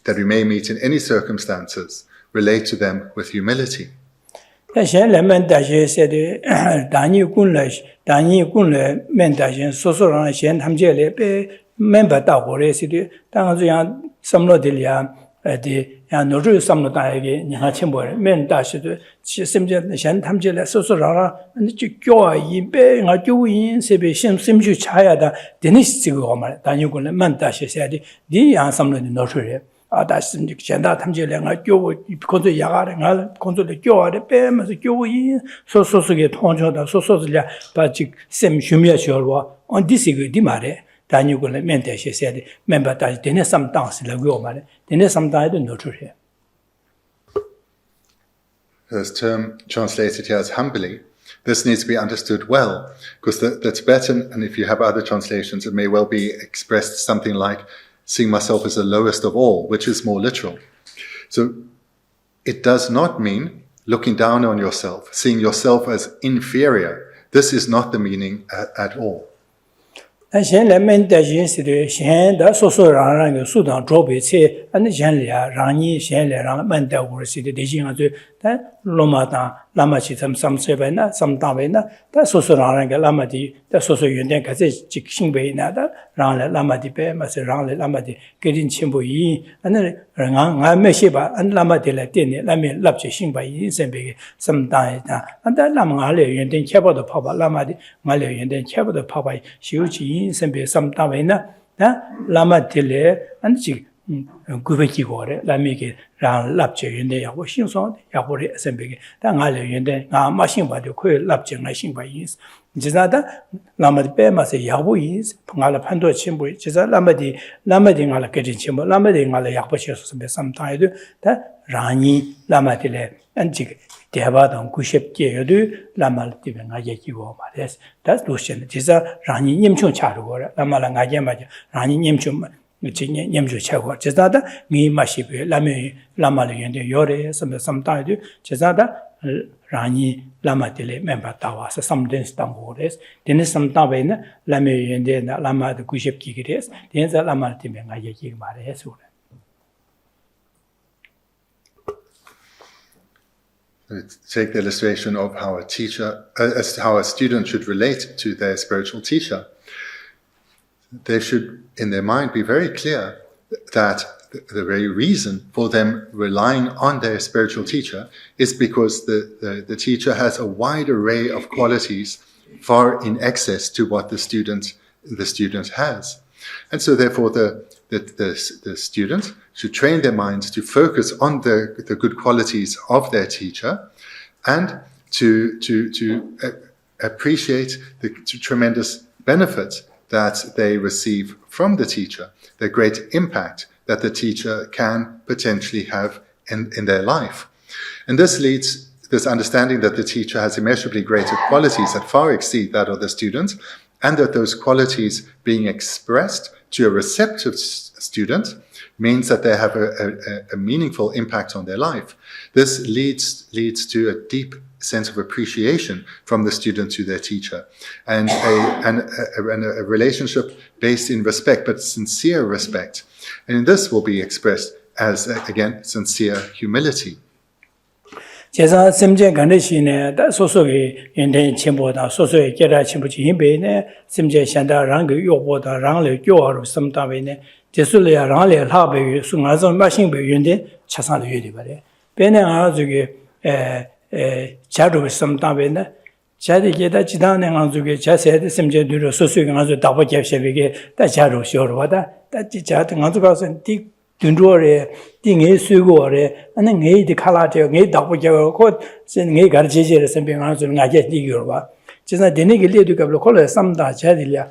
that we may meet in any circumstances, relate to them with humility. 야 노르 삼노다에게 냐가 첨보에 맨다시도 심지어 현 탐지를 소소라라 근데 교와 이배가 교인 세배 심심주 차야다 데니스 지고 말 다니고는 만다시세야디 디 양삼노니 노르에 다시 이제 전다 탐지량아 교고 건조 야가를 건조를 교하래 빼면서 교이 소소스게 통조다 소소스ля 바직 셈 슈미아셔와 on 디시그 디마레 다니고는 멘테시세데 멤버다 되네 삼당스라고 말해 되네 삼당에도 노출해. This term translated here as humbly, this needs to be understood well, because the Tibetan, and if you have other translations, it may well be expressed something like seeing myself as the lowest of all, which is more literal. So it does not mean looking down on yourself, seeing yourself as inferior. This is not the meaning at all. 但现在面对现实的，现在所说让个苏当装备车，那现在让你现在让面对我是的对象就，但罗马当那么去什么设备呢，什么单位呢？但所说让个那么的，但所说原点开始执行备呢，但让了那么的呗，嘛是让了那么的给人全部一，那人俺没些吧，那么的来点的，那边立即行备一身备什么单位呢？但那么俺来原点开不的跑吧，那么的俺来原点开不的跑吧，修起身备什么单位呢？那么的来俺这。古北几个的，那么个让立即原点要我欣赏的，要我的身边个，但俺来原点俺没欣赏的，可以立即来欣赏意思。其实的，那么的白嘛是要我意思，俺来判断清楚。其实那么的俺来决定清楚，那么的俺来要不接受什么什么态度，但让你那么的来，俺这个대화동 90개여도 라말 때문에 얘기고 말이야. 다 도시는 진짜 라니 님총 차르고 라말랑 가게 맞아. 라니 님총 진짜 님조 차고. 진짜다 미 마시베 라메 라말을 연대 요래 섬다도 진짜다 라니 라마텔에 멤버 따와서 섬된스 당고레스. 데네 섬다베나 라메 연대 라마도 90기그레스. 데네 라말 때문에 얘기 말이야. Take the illustration of how a teacher, how a student should relate to their spiritual teacher. They should, in their mind, be very clear that the very reason for them relying on their spiritual teacher is because the teacher has a wide array of qualities far in excess to what the student has. And so therefore the students should train their minds to focus on the good qualities of their teacher and to appreciate the tremendous benefit that they receive from the teacher, the great impact that the teacher can potentially have in their life. And this leads this understanding that the teacher has immeasurably greater qualities that far exceed that of the student, and that those qualities being expressed to a receptive student means that they have a meaningful impact on their life. This leads to a deep sense of appreciation from the student to their teacher, and a relationship based in respect, but sincere respect. And this will be expressed as, again, sincere humility. 제가 심지어 간대시네 다 소소의 연대 첨보다 소소의 계라 첨부지 힘배네 심지어 현다랑 그 요보다 랑을 교하로 섬다베네 제술이야 랑을 하베 순가서 마신베 연대 차상도 유리 바래 배는 아주게 자루 섬다베네 자리게다 지단에 가지고 자세에 심지어 누르 소소의 가지고 답을 잡셔베게 다 자루 쇼로다 다 지자 가지고 가서 띠 dunduore dinge sugoore ane ngei de khalate ngei dabu jago ko ngei gar jeje sembe ngana so ngaje digyor ba jesa dene gele du kablo khol samda jadilya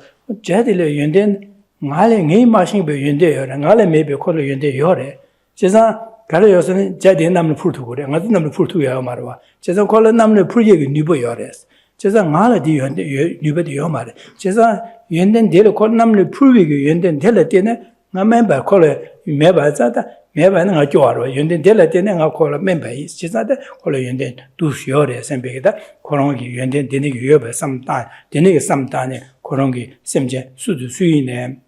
yenden ngale ngei mashin be yende yore ngale mebe khol yende yore jesa gare yosene jade namle phurtu gore ngadu namle phurtu ya marwa jesa khol namle phurje ge nibo yore jesa ngale di yende nibo de yo mare jesa yenden dele khol namle phurwe ge yenden dele tene nga member khol member zata member nga joaro yende dele tene nga khol member is jisada khol yende du yore sembe da khorongi yende dene ge yobe samta dene ge samta ne khorongi semje sudu suine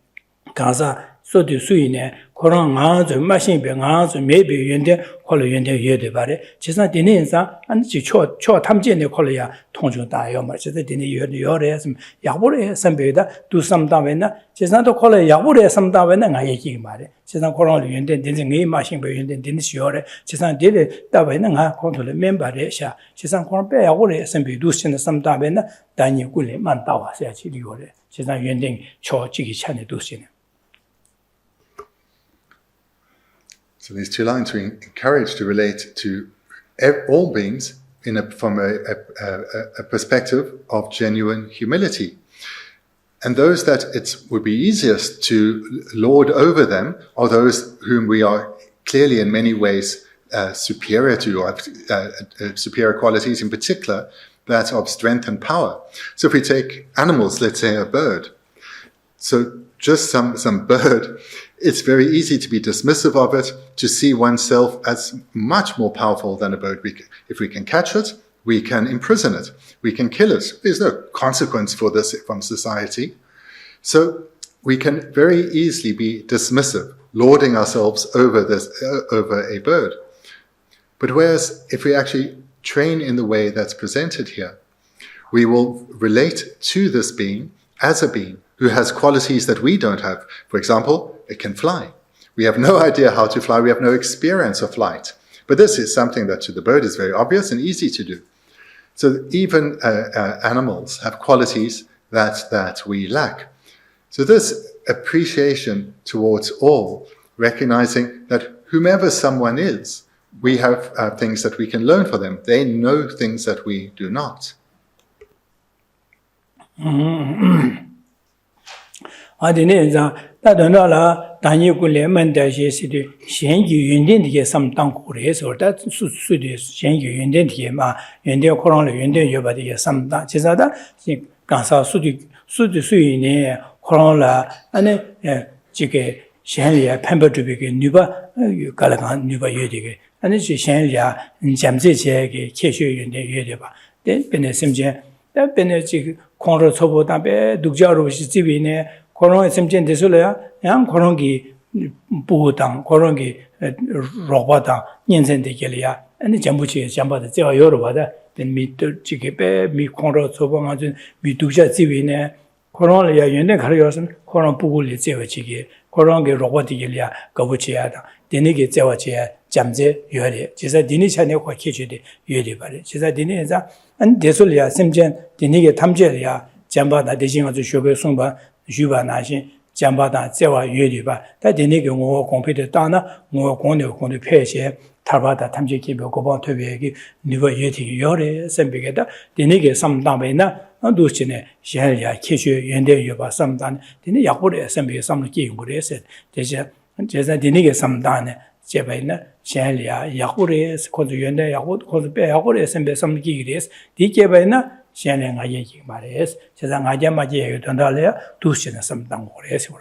가사 소디 수이네 그런 아주 마신베 아주 매비 연대 콜로 연대 예대 바래 지사 되는사 안지 초 탐진의 콜로야 통중다요 말지데 되는 요래서 야보래 선배다 두 삼다වෙ나 지사도 콜로 야보래 삼다වෙ나 가 얘기 말해 지사 콜로 연대 되는 게 마신베 연대 되는 시요래 지사 되는 다වෙ나 가 컨트롤 멤버래샤 지사 콜로 빼 야보래 선배 두 신의 삼다වෙ나 단위 꿀에 만다와서 지리요래 지사 연대 초 지기 찬에 두 신의 So these two lines we encourage to relate to all beings from a perspective of genuine humility. And those that it would be easiest to lord over them are those whom we are clearly in many ways superior to, or have superior qualities, in particular that of strength and power. So if we take animals, let's say a bird, so just some bird, it's very easy to be dismissive of it, to see oneself as much more powerful than a bird. If we can catch it, we can imprison it, we can kill it. There's no consequence for this from society. So we can very easily be dismissive, lording ourselves over a bird. But whereas if we actually train in the way that's presented here, we will relate to this being as a being who has qualities that we don't have. For example, it can fly. We have no idea how to fly. We have no experience of flight. But this is something that to the bird is very obvious and easy to do. So even animals have qualities that we lack. So this appreciation towards all, recognizing that whomever someone is, we have things that we can learn from them. They know things that we do not. 아니 시행이야 잠재제게 캐셔윤데 유대바 된 심제 변에 지금 코로 초보다베 독자로시 집이네 코로나 심제 되실래야 양 코로나기 부당 코로나기 로바다 년생되게야 아니 전부치 잠바다 제가 여러봐다 된 미터 지게베 미 코로 초보가진 미 독자 집이네 코로나야 연대 가려서 코로나 부고리 제어지게 코로나게 로바디게야 거부치야다 되네게 제어지야 잠재 요리 제가 디니 차네 과키주디 요리 바래 제가 디니에서 안 대솔이야 심전 디니게 탐제야 잠바다 대신아주 쇼베 송바 주바나신 잠바다 제와 요리바 다 디니게 뭐 공피데 따나 뭐 공내 폐시 타바다 탐제기 묘고바 토비에기 니버 예티 요리 셈비게다 디니게 삼담베나 도시네 샤야 키슈 연대 요바 삼단 디니 약보레 셈비게 삼르기 용고레서 제가 디니게 삼단에 제바이나 샤리아 야고레스 코드 연대 야고 코드 빼 야고레스 셈베 삼기기레스 디케바이나 샤랭아 얘기 말레스 세상 아자마지 얘기 된다래야 도시네 삼당 고레스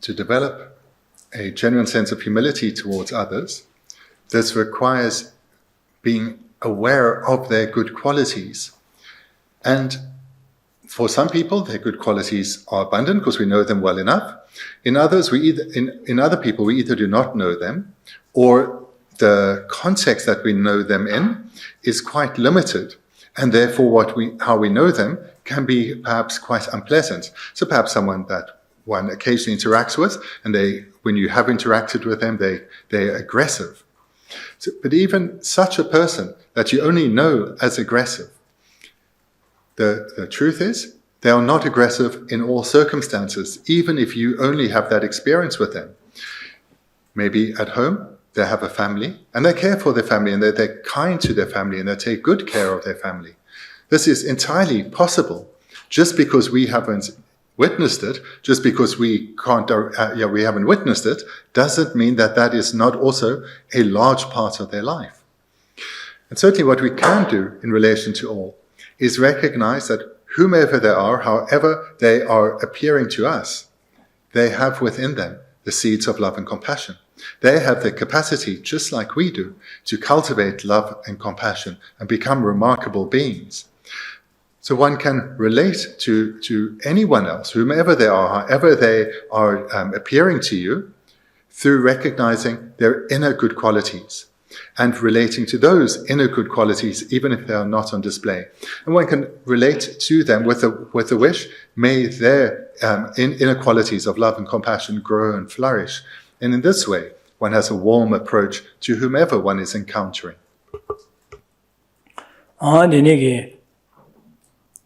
To develop a genuine sense of humility towards others, this requires being aware of their good qualities. And for some people, their good qualities are abundant because we know them well enough. In others, in other people, we either do not know them, or the context that we know them in is quite limited, and therefore how we know them can be perhaps quite unpleasant. So perhaps someone that one occasionally interacts with, and when you have interacted with them, they're aggressive. So, but even such a person that you only know as aggressive, the truth is, they are not aggressive in all circumstances, even if you only have that experience with them. Maybe at home, they have a family, and they care for their family, and they're kind to their family, and they take good care of their family. This is entirely possible. Just because we haven't witnessed it, just because we haven't witnessed it, doesn't mean that is not also a large part of their life. And certainly what we can do in relation to all is recognize that whomever they are, however they are appearing to us, they have within them the seeds of love and compassion. They have the capacity, just like we do, to cultivate love and compassion and become remarkable beings. So one can relate to anyone else, whomever they are, however they are appearing to you, through recognizing their inner good qualities and relating to those inner good qualities, even if they are not on display. And one can relate to them with a wish, may their inner qualities of love and compassion grow and flourish. And in this way, one has a warm approach to whomever one is encountering.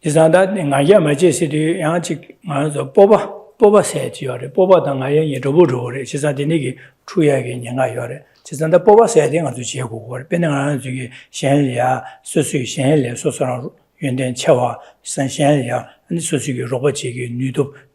이사다 ngaya maje sidu yang chi ngazo boba 뽑아서야지요. 뽑아당하여 여러분을 지사 되게 추야게 냥아요래. 지산다 뽑아서야 되는 것도 제고고 변행하는 중에 현리야 소수의 현리 소소랑 연된 체와 산현리야 아니 소수의 로봇이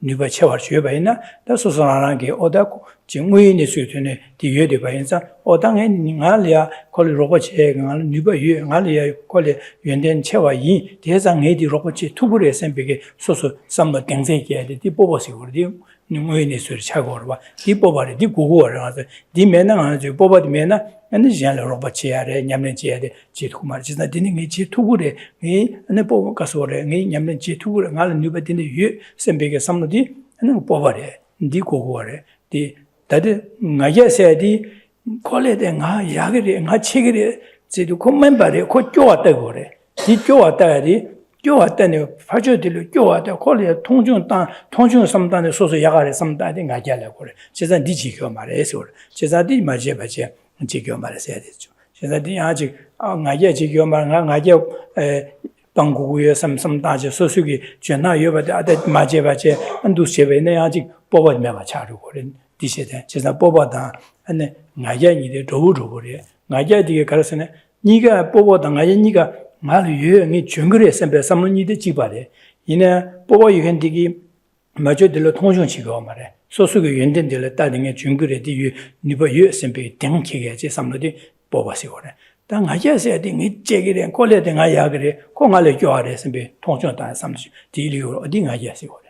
누바 체와 주어봐이나 다 소소라는 게 오다고 정의의 수준에 뒤에도 봐인자 오당에 닝알이야 콜 로봇에 가는 누바 유알이야 콜 연된 체와 이 대상의 로봇이 투불에 선배게 소소 삼마 경제기에 디 뽑아서 그러디 능의의 수를 차고 봐. 디 뽑아래 디 고고를 가서 디 매나 가지고 뽑아디 매나 아니 지알 로봇이야래 냠내지야래 지투 말지나 디는 지 투구래 이 안에 뽑아 가서래 이 냠내 지 투구를 말 누바디네 유 선배게 삼노디 아니 뽑아래 디 고고래 디 다들 나야세디 콜레데 나 야게리 나 체게리 지도 콤멘바래 코 쪼왔다 그래 디 쪼왔다리 교화단에 파주들로 교화다 콜레 통중 삼단에 소소 야가래 삼단에 가게하려 그래. 제가 니지교 말해서 그래. 제가 니 맞제 지교 말해야 되죠. 제가 니 아직 나게 지교 말 나게 방구구에 삼다제 소수기 전화 여바데 아데 맞제 안두세베네 아직 뽑아내마 차로 그래. 디세데 제가 뽑아다 안에 나게 니데 로로 그래. 나게 디게 가르스네 니가 뽑아다 나게 니가 말 유행이 중거리에 선배 삼문이데 지바래 이내 뽑아 유행되기 맞저들로 통중치고 말해 소수의 연된들 따등의 중거리에 뒤 니버 유 선배 등키게 제 삼문이 뽑아서 그래 당 하야서야 딩이 제기래 콜레데 가야 그래 공알에 교하래 선배 통중 따 삼지 뒤리로 어디 가야서 그래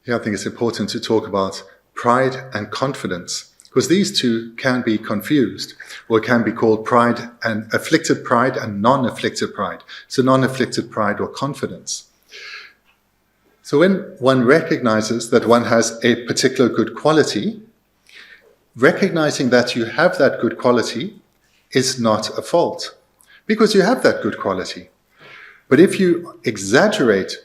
Yeah, I think it's important to talk about pride and confidence. Because these two can be confused, or can be called pride and afflicted pride and non-afflicted pride. So non-afflicted pride or confidence. So when one recognizes that one has a particular good quality, recognizing that you have that good quality is not a fault, because you have that good quality. But if you exaggerate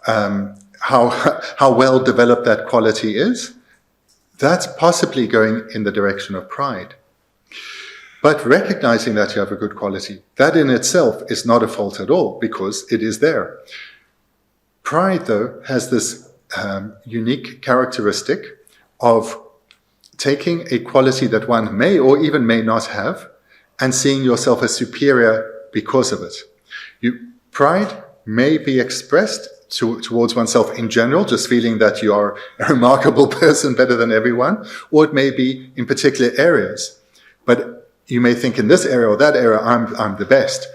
how well developed that quality is, that's possibly going in the direction of pride. But recognizing that you have a good quality, that in itself is not a fault at all, because it is there. Pride, though, has this unique characteristic of taking a quality that one may or even may not have and seeing yourself as superior because of it. Pride may be expressed towards oneself in general, just feeling that you are a remarkable person, better than everyone, or it may be in particular areas. But you may think in this area or that area, I'm the best.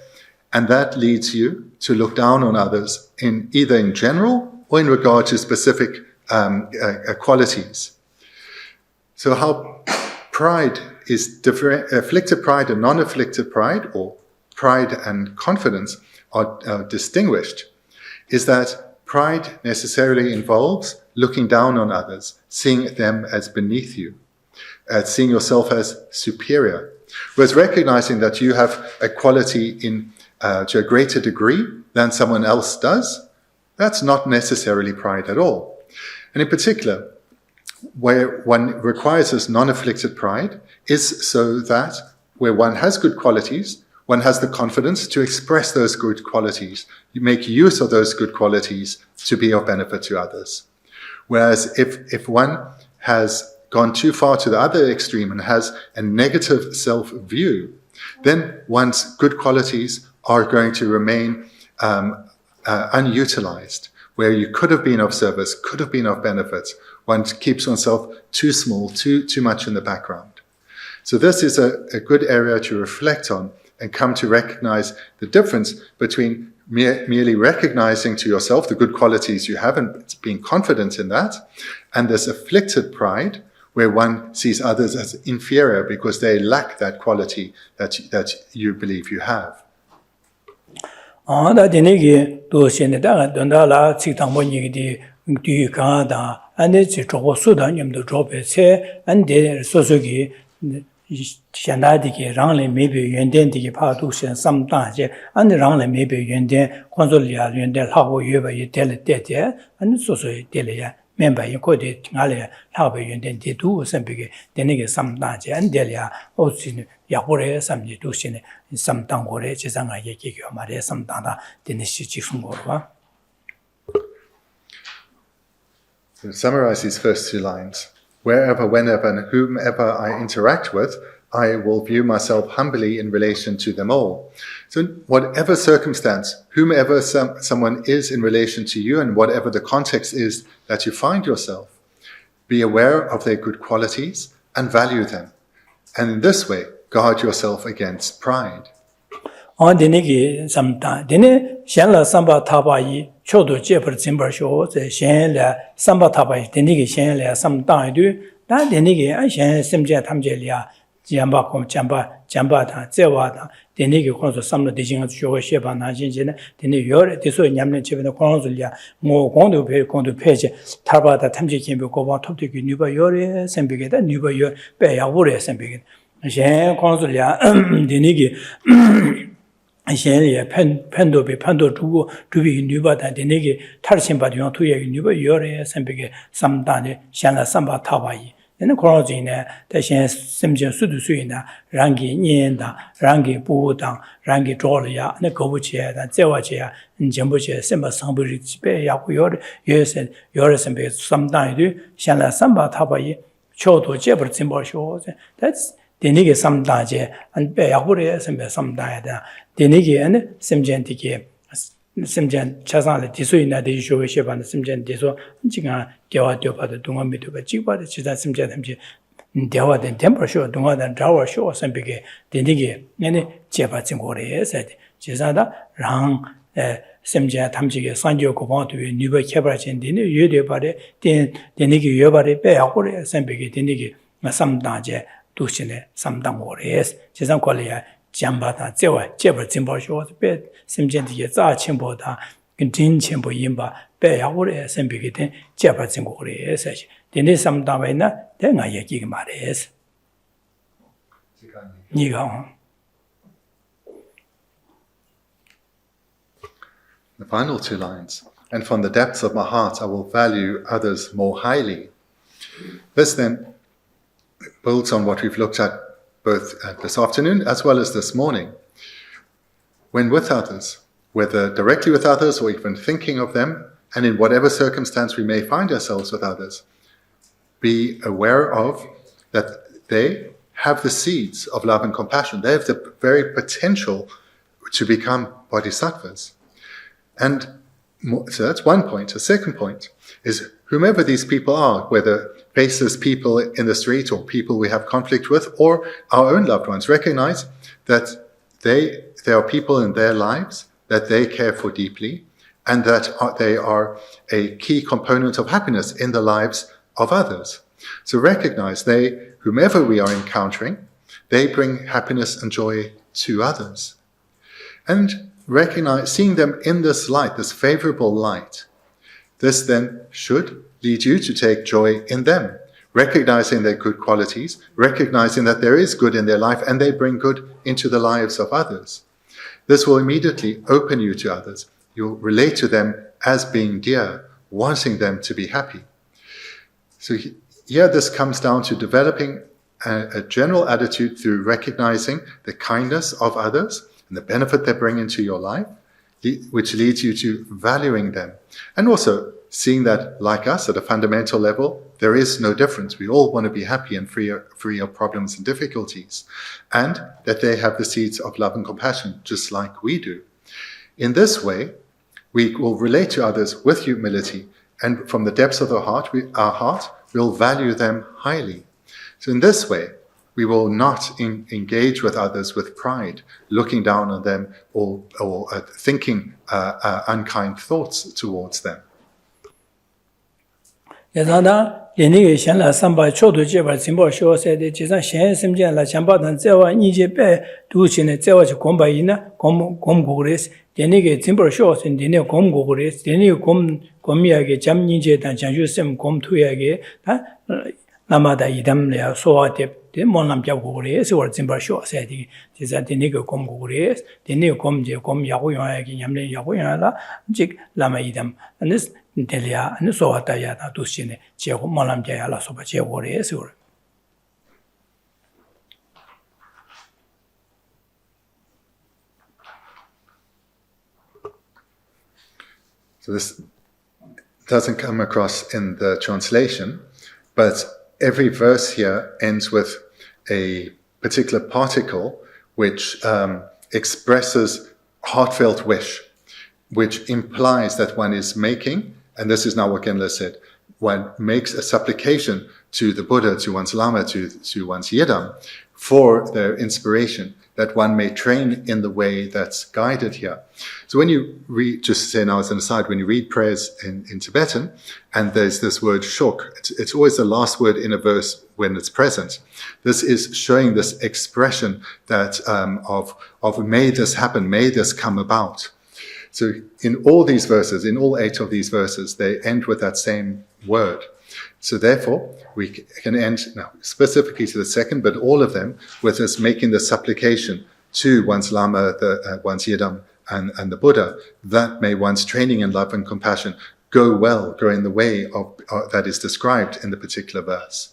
And that leads you to look down on others either in general or in regard to specific qualities. So how pride is different, afflicted pride and non-afflicted pride, or pride and confidence are distinguished, is that pride necessarily involves looking down on others, seeing them as beneath you, seeing yourself as superior. Whereas recognizing that you have a quality to a greater degree than someone else does, that's not necessarily pride at all. And in particular, where one requires this non-afflicted pride is so that where one has good qualities, one has the confidence to express those good qualities. You make use of those good qualities to be of benefit to others. Whereas if one has gone too far to the other extreme and has a negative self-view, then one's good qualities are going to remain unutilized, where you could have been of service, could have been of benefit. One keeps oneself too small, too much in the background. So this is a good area to reflect on and come to recognize the difference between merely recognizing to yourself the good qualities you have and being confident in that, and this afflicted pride, where one sees others as inferior because they lack that quality that you believe you have. 현다디게 랑레 메베 연된디게 파도션 삼다제 안데 랑레 메베 연된 콘솔리아 연된 하고 예바이 델데데 안 소소이 델이야 멤버이 코디 알레 하고 연된 디두 선비게 되네게 삼다제 안델이야 오시니 야고레 삼지 두시네 삼당고레 지상아 얘기교 말에 삼다다 되네시 지fun고와 To summarize these first two lines, wherever, whenever, and whomever I interact with, I will view myself humbly in relation to them all. So whatever circumstance, whomever someone is in relation to you, and whatever the context is that you find yourself, be aware of their good qualities and value them. And in this way, guard yourself against pride. Denigi samta, dene shenla samba tabai, chodo jepar zimbar sho, shenla samba tabai, denigi shenla samta du, da denigi shen simja tamjelia, jamba kom jamba ta, zewa ta, denigi konso samla dijinga shoga sheba na jinjina, dene yore, diso nyamne chebena konso lia, mo kondo peche, tarba ta tamje kimbe goba toptiki nyuba yore, sembige da nyuba yore, pe ya wure sembige. Shen konso lia, denigi, shen pendo tubi nyuba ta denegi tarsimba yung tuye nyuba yore sembege samdane shenla samba tabayi. Dene koronzi ne ta shen semjen sudu suyi na rangi nyen dang, rangi bu dang, rangi zhol ya, ne gobu che dang, zewa che ya, jembu che, semba sangbu rik chibe ya ku yore sembege samdane du shenla samba tabayi, chodo jebar zimbo sho. That's denigi samdaje, and be yakure sembe samdaya. Denigi and Simjan Tiki, Simjan Chasana, Tisuina, the issue of Shepan, Simjan Diso, Jinga, Gawa Dopa, the Dunga Mituba, Chiba, the Chisa Simjan, Dewa, the temper show, Dunga, and Drawa show, Sambige, Denigi, any Jepa Zingore said, Chisada, Rang, Simjan Tamjig, Sanjo Kovan to Nuba Kebrachin, Dinu, Yudibade, Denigi Yobade, Beakure, Sambige, Denigi, Samdaje, Dushine, Samdamores, Chisan Kolia. Jambata, Zewa, Jebber Zimbo Short Bed, Simgenti, Za Chimboda, Contin Chimbo Yimba, Beya, Sembigate, Jebber Zingore, such. Then some Davena, then I gigmares. Niga. The final two lines. And from the depths of my heart, I will value others more highly. This then builds on what we've looked at both this afternoon as well as this morning. When with others, whether directly with others or even thinking of them, and in whatever circumstance we may find ourselves with others, be aware of that they have the seeds of love and compassion. They have the very potential to become bodhisattvas. And so that's one point. A second point is whomever these people are, whether faceless people in the street or people we have conflict with or our own loved ones, recognize that there are people in their lives that they care for deeply and that they are a key component of happiness in the lives of others. So recognize whomever we are encountering, they bring happiness and joy to others. And recognize, seeing them in this light, this favorable light, this then should lead you to take joy in them, recognizing their good qualities, recognizing that there is good in their life and they bring good into the lives of others. This will immediately open you to others. You'll relate to them as being dear, wanting them to be happy. So here this comes down to developing a general attitude through recognizing the kindness of others and the benefit they bring into your life, which leads you to valuing them. And also seeing that, like us, at a fundamental level, there is no difference. We all want to be happy and free of problems and difficulties. And that they have the seeds of love and compassion, just like we do. In this way, we will relate to others with humility. And from the depths of our heart, we'll value them highly. So in this way, we will not engage with others with pride, looking down on them or thinking unkind thoughts towards them. Yadana, Yenigi Shenla Samba Chodu Jeba Zimbo Show said the Jizan Shen Simjan La Chambatan Zewa Nije Be, Duchin, Zewa Gomba Ina, Gom Guris, Yenigi Zimbo Shows in Dine Gom Guris, Dini Gomiage, Jam Nije, and Janju Sem Gom Tuyage, Lama da Idam Lea Soa Dip, the Monam Jaguris, or Zimbo Show said he, Jizan Dinigo Gom Guris, Dini Gom Je Gom Yahuyan, Yamle Yahuyala, Jig Lama Idam, and this. Delia and so Atayata to Sine, Jeho Malam Jayala Soba Jewore. So this doesn't come across in the translation, but every verse here ends with a particular particle which expresses heartfelt wish, which implies that one is making, and this is now what Genla said, one makes a supplication to the Buddha, to one's lama, to one's yidam, for their inspiration, that one may train in the way that's guided here. So when you read, just to say now as an aside, when you read prayers in Tibetan, and there's this word shok, it's always the last word in a verse when it's present. This is showing this expression that of may this happen, may this come about. So in all these verses, in all 8 of these verses, they end with that same word. So therefore, we can end now specifically to the second, but all of them with us making the supplication to one's lama, one's yidam, and the Buddha, that may one's training in love and compassion go well, go in the way of that is described in the particular verse.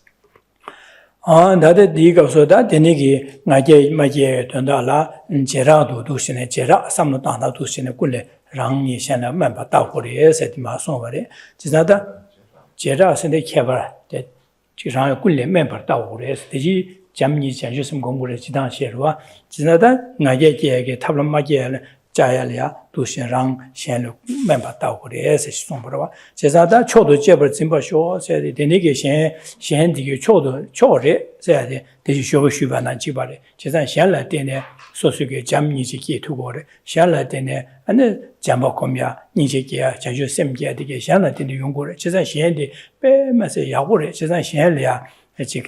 다들 네가 소다 되니기 나게 마게 된다라 제라도 두시네 제라 삼로 땅다 두시네 꿀레 랑니 샤나 멤버 따고리에 세티마 송바레 지나다 제라 선데 케바 데 지랑 꿀레 멤버 따고리에 되지 잠니 자주심 공부를 지당시로와 지나다 나게 계게 탑람 마게 자야랴 두신랑 셴로 멤버 따고리에 세송바와 제자다 초도 제벌 진버쇼 세데 되니기 셴디기 초도 초레 세데 되지 쇼고 슈바나 지바레 제자 셴라 되네 소수게 잠니지기 두고레 셴라 되네 안에 잠바콤야 니지기야 자주 셈게 되게 셴라 되네 용고레 제자 셴디 빼면서 야고레 제자 셴랴 지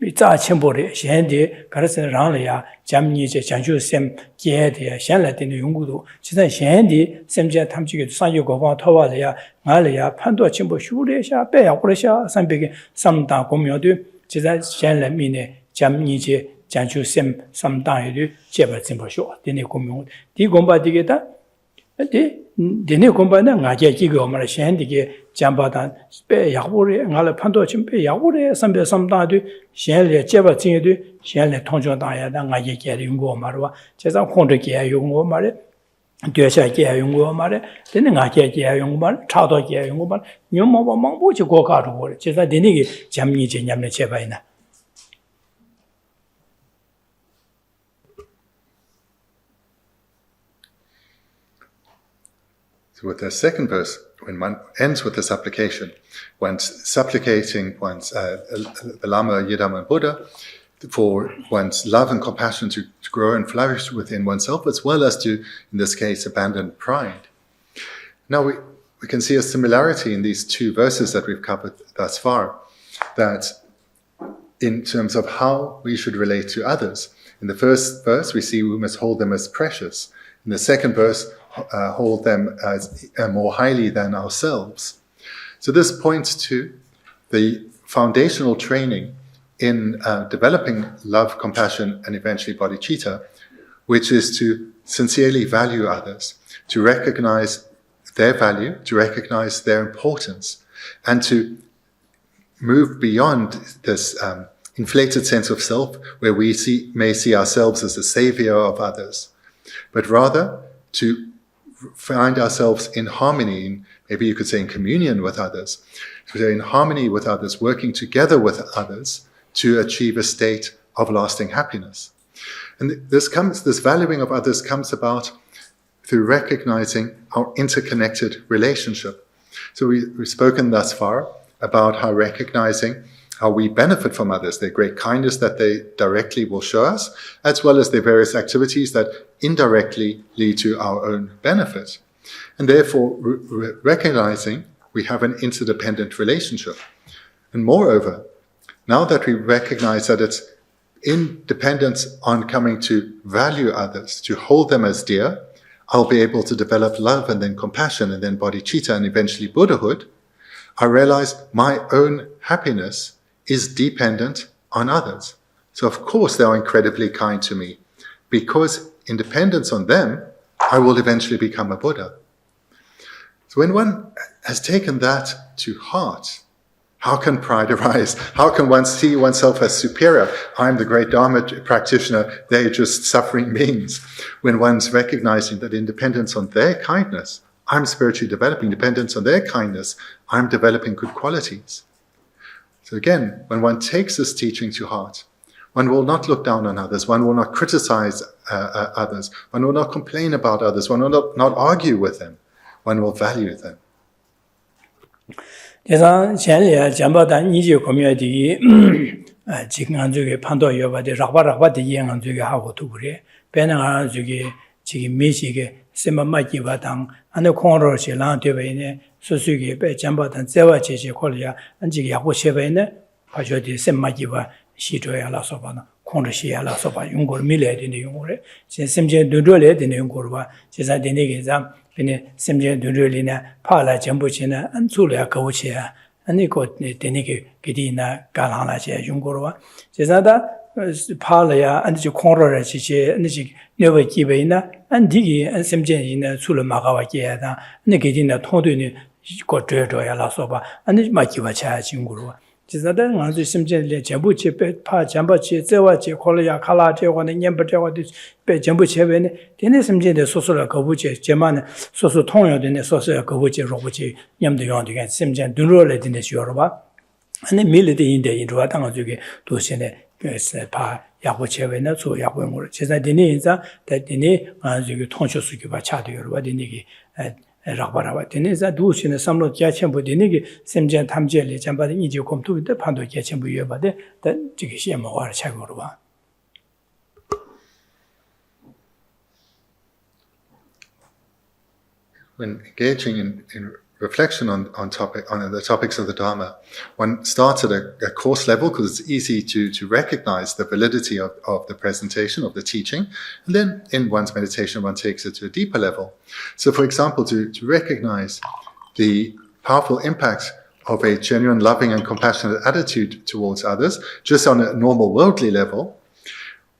비자 첨보레 셴디 가르스 랑려야 잠니제 자주 셈게 되야 셴라 되네 용고도 제자 셴디 셈제 탐지게 산요고바 토와려야 말려야 판도 첨보 슈레샤 빼야고레샤 삼백에 삼다 공묘도 제자 셴라 미네 잠니제 자주 셈 삼다이르 제발 셈보쇼 되네 공묘 디 공바디게다 되네 공바나 나게 기고 말아 셴디게 잠바단 빼 야고레 나를 판도 첨빼 야고레 삼배 삼다도 셴레 제발 징에도 셴레 통정다야다 나게 게리 용고 말아 제자 콘드게 용고 말에 되샤게 용고 말에 되네 나게 게 용고 말 차도게 용고 말 녀모모 망보지 고가로 제자 되네게 잠니제 냠네 제바이나 So with the second verse, when one ends with the supplication, one's supplicating one's the Lama, Yidam, and Buddha for one's love and compassion to grow and flourish within oneself, as well as to, in this case, abandon pride. Now we can see a similarity in these 2 verses that we've covered thus far, that in terms of how we should relate to others. In the first verse, we see we must hold them as precious. In the second verse, hold them as more highly than ourselves. So this points to the foundational training in developing love, compassion, and eventually bodhicitta, which is to sincerely value others, to recognize their value, to recognize their importance, and to move beyond this inflated sense of self where we may see ourselves as the savior of others, but rather to find ourselves in harmony, maybe you could say in communion with others, in harmony with others, working together with others to achieve a state of lasting happiness. And this valuing of others comes about through recognizing our interconnected relationship. So we've spoken thus far about how recognizing how we benefit from others, their great kindness that they directly will show us, as well as their various activities that indirectly lead to our own benefit. And therefore, recognizing we have an interdependent relationship. And moreover, now that we recognize that it's in dependence on coming to value others, to hold them as dear, I'll be able to develop love and then compassion and then bodhicitta and eventually Buddhahood, I realize my own happiness is dependent on others. So of course they are incredibly kind to me, because in dependence on them, I will eventually become a Buddha. So when one has taken that to heart, how can pride arise? How can one see oneself as superior? I'm the great Dharma practitioner, they're just suffering beings. When one's recognizing that in dependence on their kindness, I'm spiritually developing, dependent on their kindness, I'm developing good qualities. So again, when one takes this teaching to heart, one will not look down on others, one will not criticize others, one will not complain about others, one will not argue with them, one will value them. 제가 전에 잠바단 이제 community 지금 저기 판도 여바데 라바라바데 이행한 저기 하고 또 그래. 배나가 저기 지금 미시게 세마마기바당 안에 콩으로시 라한테베네 소수기 배 잠바단 제와 제제 콜이야 안지기 하고 셰베네 파쇼디 세마기바 시조야라서 봐나 콩르시야라서 봐 용고를 밀어야 되는 용고를 제 심지어 누르려야 되는 용고를 봐 제가 되는 자 근데 심지어 누르리나 파라 전부치나 안출이야 거우치야 아니 그 되는 게 기디나 갈하나제 용고를 봐 제가다 파라야 안지 콩로를 지지 안지 여버 기베이나 안디기 안심제이나 술을 막아와게야다 안에 기디나 통도니 거저저야라서 봐 안지 마기와 차지 용고를 지자다 아주 심지에 전부치 파 전부치 제와치 콜이야 칼라제와는 년부터와도 배 전부치에는 되는 심지에 소소라 거부치 제만 소소 통용되는 소소야 거부치 로부치 냠도 용되게 심지에 눈으로 되는 시어봐 아니 밀리데 인데 인도와 당한 쪽에 도시에 파 야고체에는 소 야고용을 제가 되는 인자 되는 아주 통쇼수기 봐 차도요 봐 되는게 라바라바 되는자 두시는 삼로 개천부 되는게 심지에 탐지를 잠바는 이제 검토인데 판도 개천부 여바데 다 저기 시험을 차고로 봐. When engaging in reflection on the topics of the Dharma, one starts at a course level because it's easy to recognize the validity of the presentation, of the teaching, and then in one's meditation one takes it to a deeper level. So for example, to recognize the powerful impact of a genuine loving and compassionate attitude towards others, just on a normal worldly level,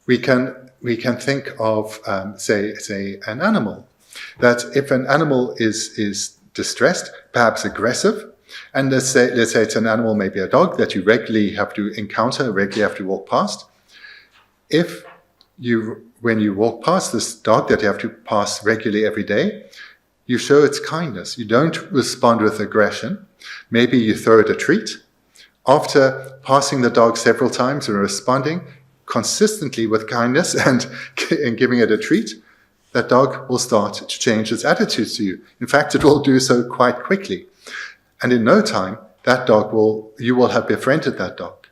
we can think of say an animal. That if an animal is distressed, perhaps aggressive, and let's say it's an animal, maybe a dog that you regularly have to encounter, regularly have to walk past. When you walk past this dog that you have to pass regularly every day, you show its kindness. You don't respond with aggression. Maybe you throw it a treat. After passing the dog several times and responding consistently with kindness and giving it a treat, that dog will start to change its attitude to you. In fact, it will do so quite quickly. And in no time, you will have befriended that dog.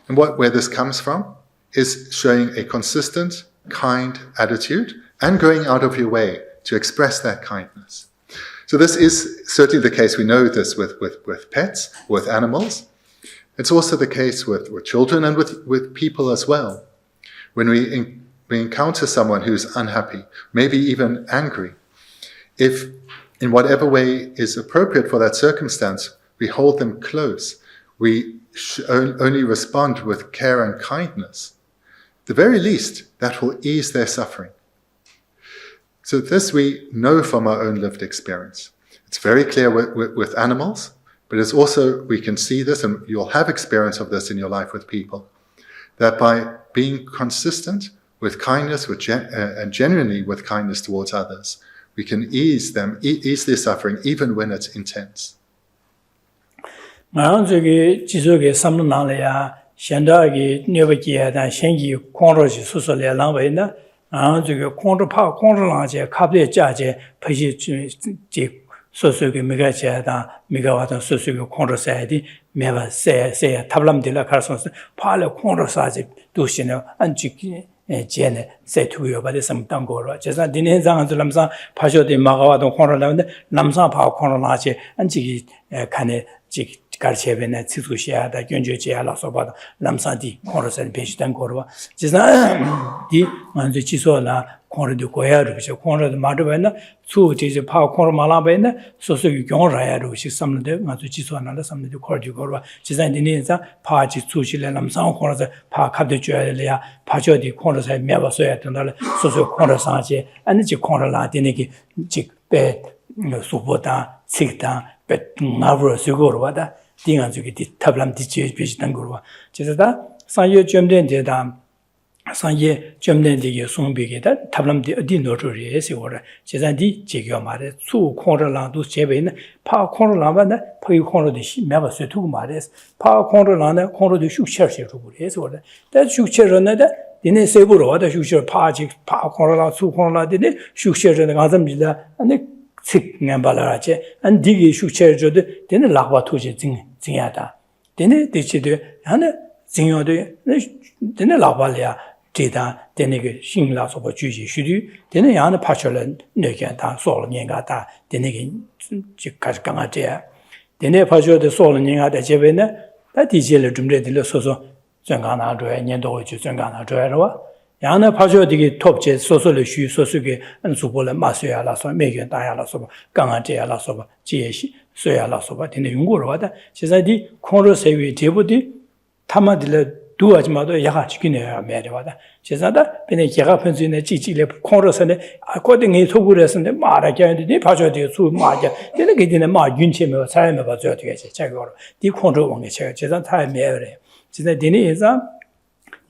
And where this comes from is showing a consistent, kind attitude and going out of your way to express that kindness. So this is certainly the case. We know this with pets, with animals. It's also the case with children and with people as well. When we encounter someone who's unhappy, maybe even angry, if in whatever way is appropriate for that circumstance, we hold them close, we only respond with care and kindness, the very least, that will ease their suffering. So this we know from our own lived experience. It's very clear with animals, but it's also, we can see this, and you'll have experience of this in your life with people, that by being consistent with kindness, and genuinely with kindness towards others, we can ease their suffering, even when it's intense. 소소게 메가자다 메가와다 소소게 콘로사야디 메바 세야 탑람딜라 카르소스 팔레 콘로사지 두시네 안지기 제네 세투요 바데 삼땅고로 제가 디네장한테 남사 파쇼데 마가와도 콘로라는데 남사 파 콘로나지 안지기 칸에 지 가르체베네 치수시야다 견주지야라서 봐도 남사디 콘로사는 베시단 거로 제가 디 만지 지소나 콘로도 고야르죠 콘로도 마르베나 수지지 파 콘로 말라베나 소소기 경라야로 시삼는데 아주 지소하나라 삼는데 코르디 거로 제가 디네자 파지 수실레 남사 콘로서 파 갑데 줘야래야 파쇼디 콘로사에 메바서야 된다 소소 콘로사지 안지 콘로라 디네기 직배 수보다 식다 나브로 수고로 와다 띵한 저기 탑람 디치 비슷한 거로 제가 상여 점된 데다 상ye 점된디게 송비게다 탑람디 어디 노조리에서 오라 제산디 제교 말에 수 콩르랑도 제베는 파 콩르랑바나 파이 콩르도 시매바 쇠투고 말에 파 콩르랑나 콩르도 슈셔셔도 그래서 오라 다 슈셔르나다 디네 세부로 와다 슈셔 파지 파 콩르랑 수 콩르라디네 슈셔르나 가zam빌라 아니 식냠발라제 안 디게 슈셔르도 디네 라바 투제 징야다 디네 디치도 하나 징요도 디네 라발이야 제다 되네게 신라서 뭐 주지 쉬리 되네 야는 파철은 내게 다 소르년가 다 되네게 지까지 강아지야 되네 파셔도 소르년가 다 제베네 다 디젤을 좀 레들로 소소 전가나 줘야 년도 주 전가나 줘야로 야는 파셔되게 톱제 소소를 쉬 소소게 안수보를 마셔야라서 매견 다야라서 강아지야라서 지예시 쇠야라서 되네 용고로 와다 제사디 콩로 세위 제보디 타마딜 두어지마도 야가 지키네야 매려와다 제사다 베네 야가 편수네 지지레 콩로서네 아코딩이 소구레서네 마라견데 파셔디 수 마자 되네 게디네 마 윤체메 사람에 봐줘야 되겠지 자고로 디 콩로 원게 제사 다 매래 진짜 되네 예사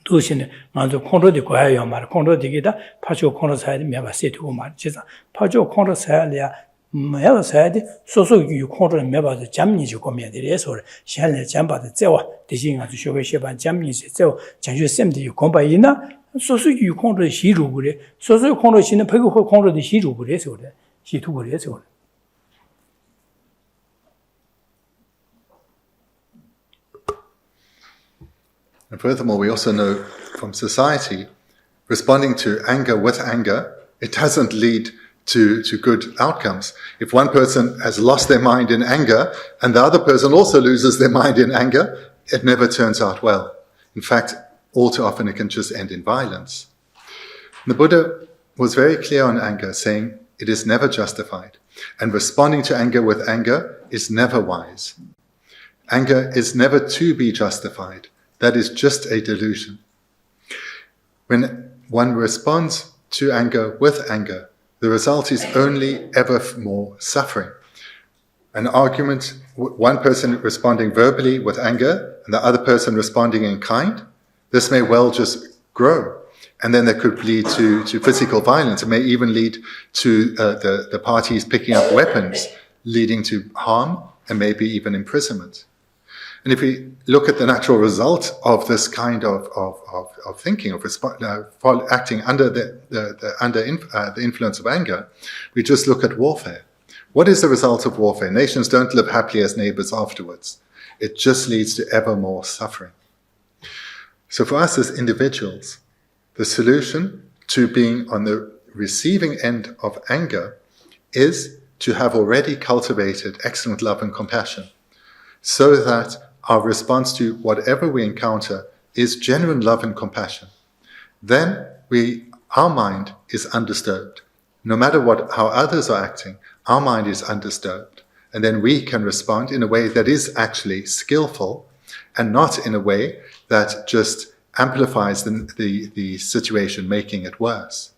도시네 먼저 콩로디 거야요 말 콩로디기다 파쇼 콩로 사야 매바 세트고 말 제사 파쇼 콩로 사야야 매바 사야디 소소기 콩로 매바도 잠니지 고면들이에서 시한에 잠바도 제와 대신 아주 쇼게 시반 잠니지 제와 장주 샘디 공바이나 소소기 콩로 시루 그래 소소 콩로 시는 배고 콩로디 시루 그래서 그래 시투 그래서 그래 And furthermore, we also know from society, responding to anger with anger, it doesn't lead to good outcomes. If one person has lost their mind in anger and the other person also loses their mind in anger, it never turns out well. In fact, all too often it can just end in violence. And the Buddha was very clear on anger, saying it is never justified. And responding to anger with anger is never wise. Anger is never to be justified. That is just a delusion. When one responds to anger with anger, the result is only ever more suffering. An argument, one person responding verbally with anger and the other person responding in kind, this may well just grow. And then that could lead to physical violence. It may even lead to the parties picking up weapons, leading to harm and maybe even imprisonment. And if we look at the natural result of this kind of thinking, of acting under the influence of anger, we just look at warfare. What is the result of warfare? Nations don't live happily as neighbors afterwards. It just leads to ever more suffering. So for us as individuals, the solution to being on the receiving end of anger is to have already cultivated excellent love and compassion, so that our response to whatever we encounter is genuine love and compassion. Then our mind is undisturbed. No matter how others are acting, our mind is undisturbed. And then we can respond in a way that is actually skillful and not in a way that just amplifies the situation, making it worse.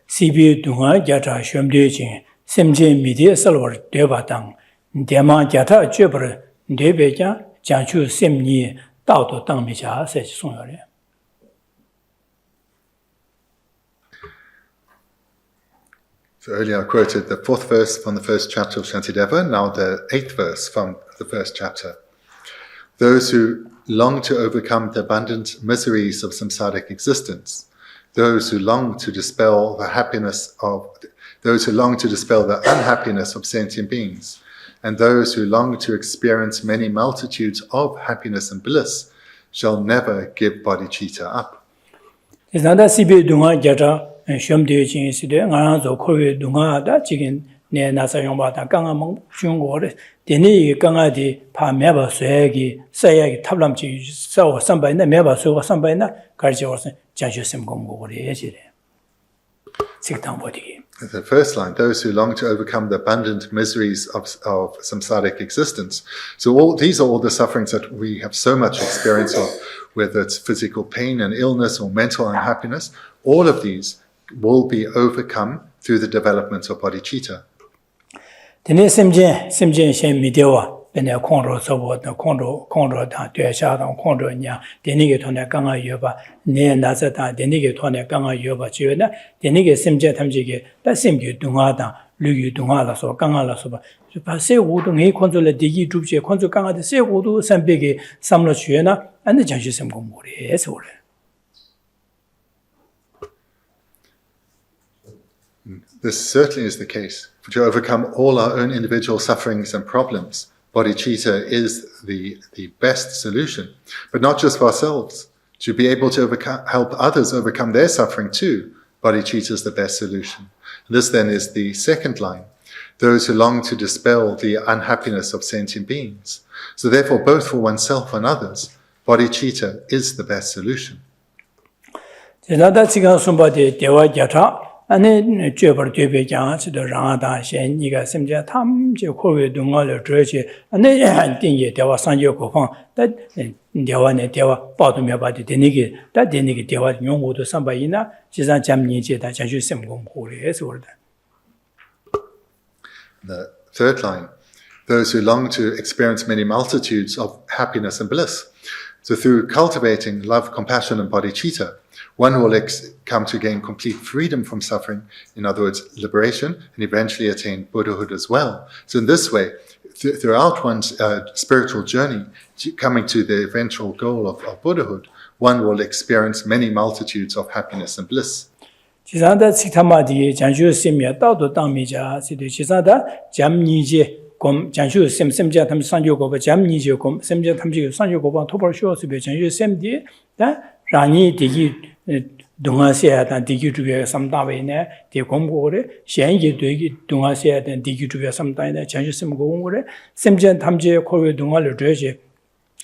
Sibi dunga gyata shomde jing, semje midye salwar deba tang, dema gyata jebar debe jang, janchu semni dao tang mi cha se song yore. So earlier I quoted the 4th verse from the 1st chapter of Shantideva, now the 8th verse from the 1st chapter. Those who long to overcome the abundant miseries of samsaric existence, those who long to dispel the unhappiness of sentient beings, and those who long to experience many multitudes of happiness and bliss, shall never give bodhicitta up. The first line, those who long to overcome the abundant miseries of samsaric existence. So these are all the sufferings that we have so much experience of, whether it's physical pain and illness or mental unhappiness. All of these will be overcome through the development of bodhicitta. bene kongro sobo kongro da tuesha da kongro nya denige thone kanga yoba ne nasa da denige thone kanga yoba chiwena denige simje thamjige da simge dunga da luyu dunga la so kanga la so ba se wudu nge konzo le digi drupje konzo kanga de se wudu sambege samlo chuena ande janju semgo more so le. This certainly is the case. To overcome all our own individual sufferings and problems, bodhicitta is the best solution. But not just for ourselves. To be able to help others overcome their suffering too, bodhicitta is the best solution. This then is the second line. Those who long to dispel the unhappiness of sentient beings. So therefore, both for oneself and others, bodhicitta is the best solution. ane chöpar chöpe kyang chido ranga dan shen niga semja tam che khowe dunga le zhe ane tingye dewa sanje kofang da dewa ne dewa padu me ba de denige da denige dewa nyongwo do samba ina jizan jam ni je da janshu sem gong ho le so da. The third line, those who long to experience many multitudes of happiness and bliss. So through cultivating love, compassion and bodhicitta, one will come to gain complete freedom from suffering, in other words, liberation, and eventually attain Buddhahood as well. So in this way, throughout one's spiritual journey, coming to the eventual goal of Buddhahood, one will experience many multitudes of happiness and bliss. 지산다 식타마디 장주 심야 다도 당미자 시도 지산다 잠니제 곰 장주 셈셈자 탐 산조고바 잠니제 곰 셈자 탐지 산조고바 토벌쇼스베 장주 셈디 다 라니 디기 동아시아단 디기 주변에 삼다베네 대공고래 현재 되기 동아시아단 디기 주변에 삼다네 장주 셈고고래 셈자 탐지 코르 동아를 되지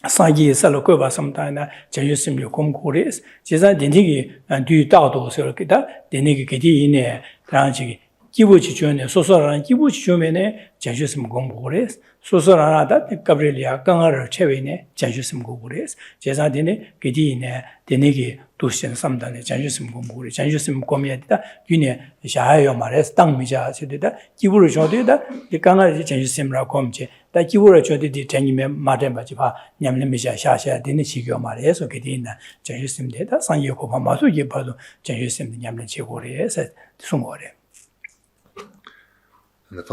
상기 살고 봐 삼다나 제유심이 공고레스 제자 된디기 뒤 다도 서렇게다 되니게 게디네 당지 기부지 주네 소소라는 기부지 주면에 제유심 공고레스 소소라나다 가브리엘이야 강아를 채외네 제유심 공고레스 제자 되네 게디네 되니게 도신 삼다네 제유심 공고레 제유심 공미야다 유네 샤하요 말에스 땅미자 세대다 기부를 줘도다 이 강아지 제유심라 공제 다 기부를 줘도디 전임에 마데마지 봐 냠냠미자 샤샤 되는 시교 말에서 게디나 제유심데다 상여고 봐 마소게 봐도 제유심 냠냠 제고레서 숨고레. And the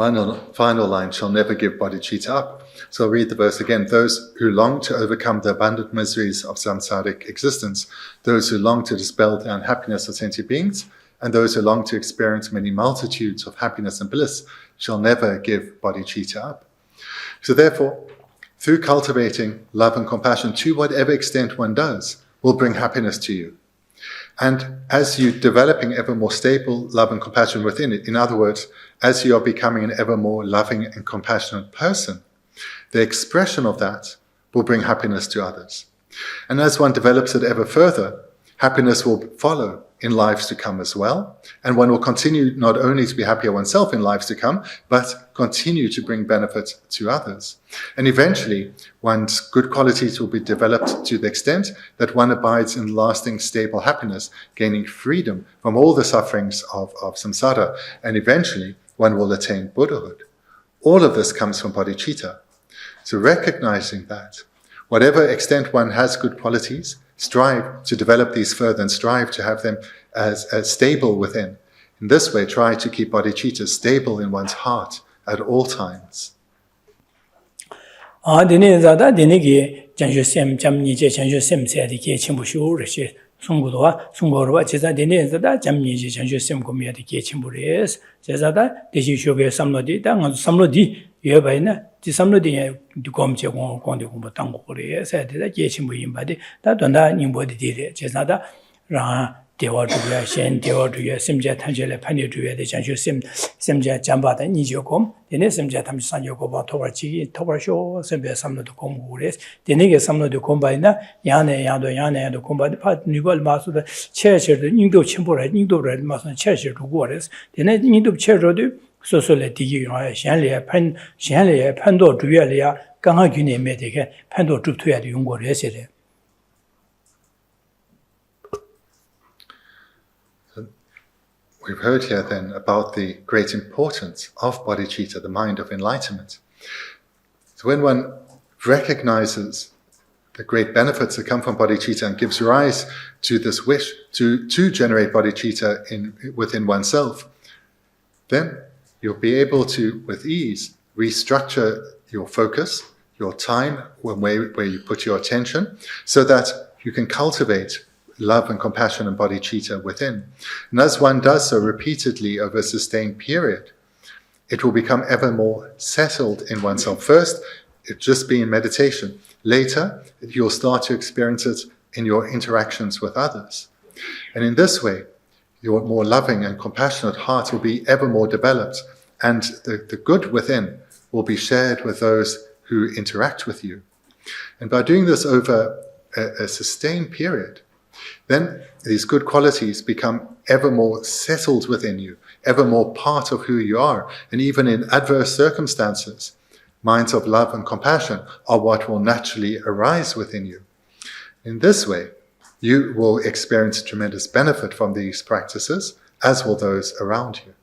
final line shall never give bodhicitta up. So I'll read the verse again. Those who long to overcome the abundant miseries of samsaric existence, those who long to dispel the unhappiness of sentient beings, and those who long to experience many multitudes of happiness and bliss, shall never give bodhicitta up. So therefore, through cultivating love and compassion to whatever extent one does, will bring happiness to you. And as you're developing ever more stable love and compassion within it, in other words, as you are becoming an ever more loving and compassionate person, the expression of that will bring happiness to others. And as one develops it ever further, happiness will follow in lives to come as well. And one will continue not only to be happier oneself in lives to come, but continue to bring benefit to others. And eventually, one's good qualities will be developed to the extent that one abides in lasting, stable happiness, gaining freedom from all the sufferings of samsara. And eventually, one will attain Buddhahood. All of this comes from bodhicitta. So recognizing that, whatever extent one has good qualities, strive to develop these further and strive to have them as stable within. In this way, try to keep bodhicitta stable in one's heart at all times. 송고도와 송고로와 제자 되네서다 잠니지 전주심 고미야디 계침부레스 제자다 대시쇼베 삼로디 땅 삼로디 예바이나 디 삼로디 디검제 공공데 공부 땅고레스 되다 계침부 임바디 다던다 님보디 디레 제자다 라 대화주야 신 대화주야 심자 탄절에 판여주야 대 전주심 심자 잠바다 니조곰 되네 심자 탐산요고 바 토바치기 토바쇼 심베 삼로도 공부레스 되네게 삼로도 공바이나 야네야도 공바디 파 니걸 마수도 체체도 닝도 침보라 닝도를 마수 체체도 고레스 되네 닝도 체로도 소소레 디기요 셴레 판도 주야리야 강하균에 메데게 판도 주투야도 용고레세레. We've heard here then about the great importance of bodhicitta, the mind of enlightenment. So when one recognizes the great benefits that come from bodhicitta and gives rise to this wish to generate bodhicitta within oneself, then you'll be able to, with ease, restructure your focus, your time, where you put your attention, so that you can cultivate love and compassion and bodhicitta within. And as one does so repeatedly over a sustained period, it will become ever more settled in oneself. First, it'll just be in meditation. Later, you'll start to experience it in your interactions with others. And in this way, your more loving and compassionate heart will be ever more developed, and the good within will be shared with those who interact with you. And by doing this over a sustained period, then these good qualities become ever more settled within you, ever more part of who you are. And even in adverse circumstances, minds of love and compassion are what will naturally arise within you. In this way, you will experience tremendous benefit from these practices, as will those around you.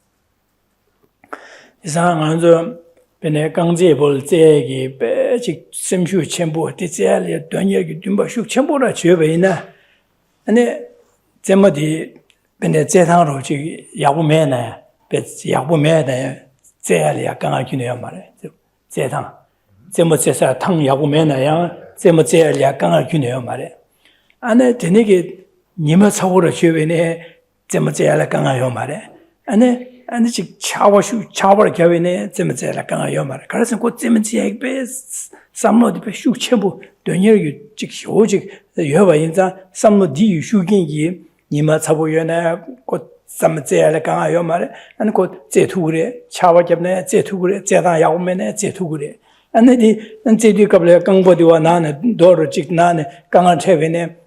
ane tenege nima tsawura chewene tsema tsayala kanga yo mare ane chik chawara kyawene tsema tsayala kanga yo mare karasan ko tsema tsayag pe samlo di pe shuk chenpo donyer yu chik shio chik yo ba yinza samlo di yu shukin yi nima tsawu yo na ko tsema tsayala kanga yo mare ane ko tsetugure chawa kyabne tsetugure tsetang yagumene tsetugure ane di tsetu kabla kangbo diwa nane doro chik nane kanga chewene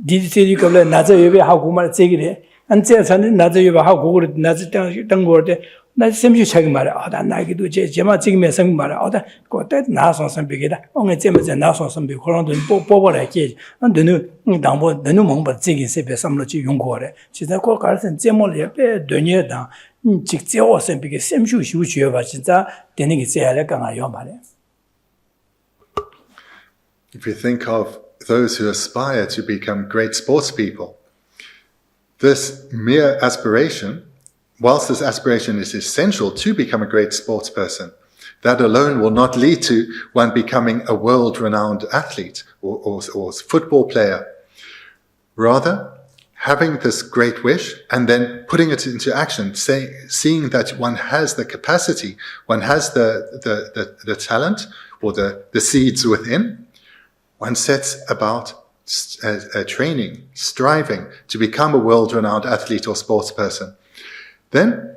디디디 qabla naza yobe hagu mar tsegire an tse san naza yobe hagu gur naza tang gor de na semju chag mar ada na gi du je jema chig me sang mar ada ko ta na so sam bi da ong je me na so sam bi khorang dun bo la ke an dunu dang bo dunu mong ba chig se be sam lo chi yong go re chi da ko kar sen je mo le be donye da chig je o sam bi ge semju shu chue ba chi da de ni gi je ala ka nga yo ma le. If you think of those who aspire to become great sports people, this mere aspiration, whilst this aspiration is essential to become a great sports person, that alone will not lead to one becoming a world-renowned athlete or football player. Rather, having this great wish and then putting it into action, seeing that one has the capacity, one has the talent or the seeds within, one sets about training, striving to become a world-renowned athlete or sports person. Then,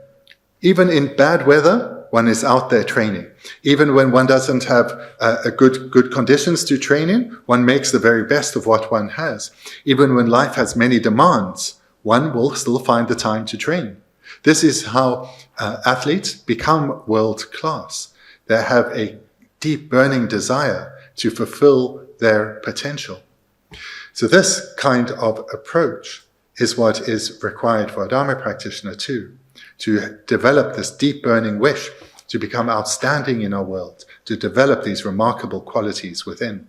even in bad weather, one is out there training. Even when one doesn't have good conditions to train in, one makes the very best of what one has. Even when life has many demands, one will still find the time to train. This is how athletes become world-class. They have a deep burning desire to fulfill their potential. So this kind of approach is what is required for a Dharma practitioner too, to develop this deep burning wish to become outstanding in our world, to develop these remarkable qualities within.